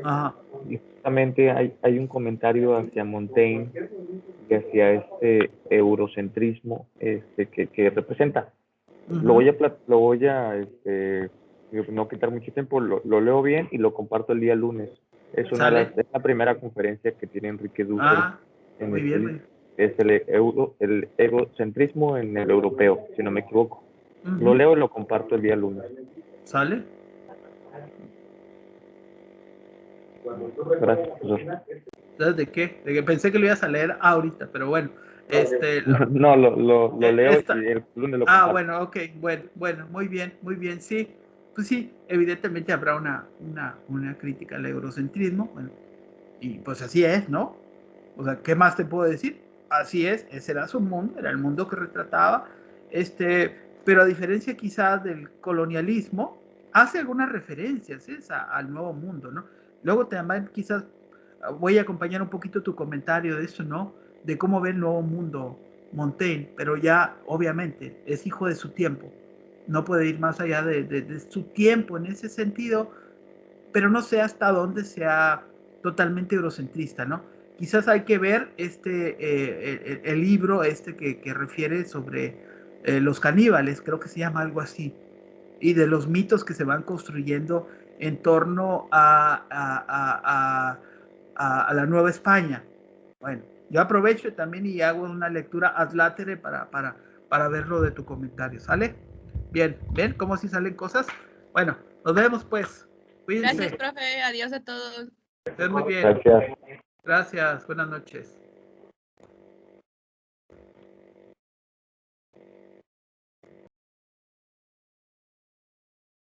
Ajá. Y justamente hay un comentario hacia Montaigne y hacia este eurocentrismo que representa. Lo voy a no quitar mucho tiempo, lo leo bien y lo comparto el día lunes. Es la primera conferencia que tiene Enrique Dussel en muy bien. Es el egocentrismo en el europeo, si no me equivoco. Lo leo y lo comparto el día lunes. ¿Sale? Gracias, profesor. ¿Sabes de qué? De que pensé que lo ibas a leer ahorita, pero bueno. No, lo leo y el lunes lo comparto. Bueno, ok, bueno, muy bien, sí. Pues sí, evidentemente habrá una crítica al eurocentrismo, bueno, y pues así es, ¿no? O sea, ¿qué más te puedo decir? Así es, ese era su mundo, era el mundo que retrataba, pero a diferencia quizás del colonialismo, hace algunas referencias al nuevo mundo, ¿no? Luego también quizás voy a acompañar un poquito tu comentario de eso, ¿no? De cómo ve el nuevo mundo Montaigne, pero ya obviamente es hijo de su tiempo, no puede ir más allá de su tiempo en ese sentido, pero no sé hasta dónde sea totalmente eurocentrista, ¿no? Quizás hay que ver el libro que refiere sobre los caníbales, creo que se llama algo así, y de los mitos que se van construyendo en torno a la Nueva España. Bueno, yo aprovecho también y hago una lectura ad latere para ver lo de tu comentario, ¿sale? Bien, ¿ven cómo si salen cosas? Bueno, nos vemos pues. Cuídense. Gracias, profe. Adiós a todos. Estén muy bien. Gracias. Gracias. Buenas noches.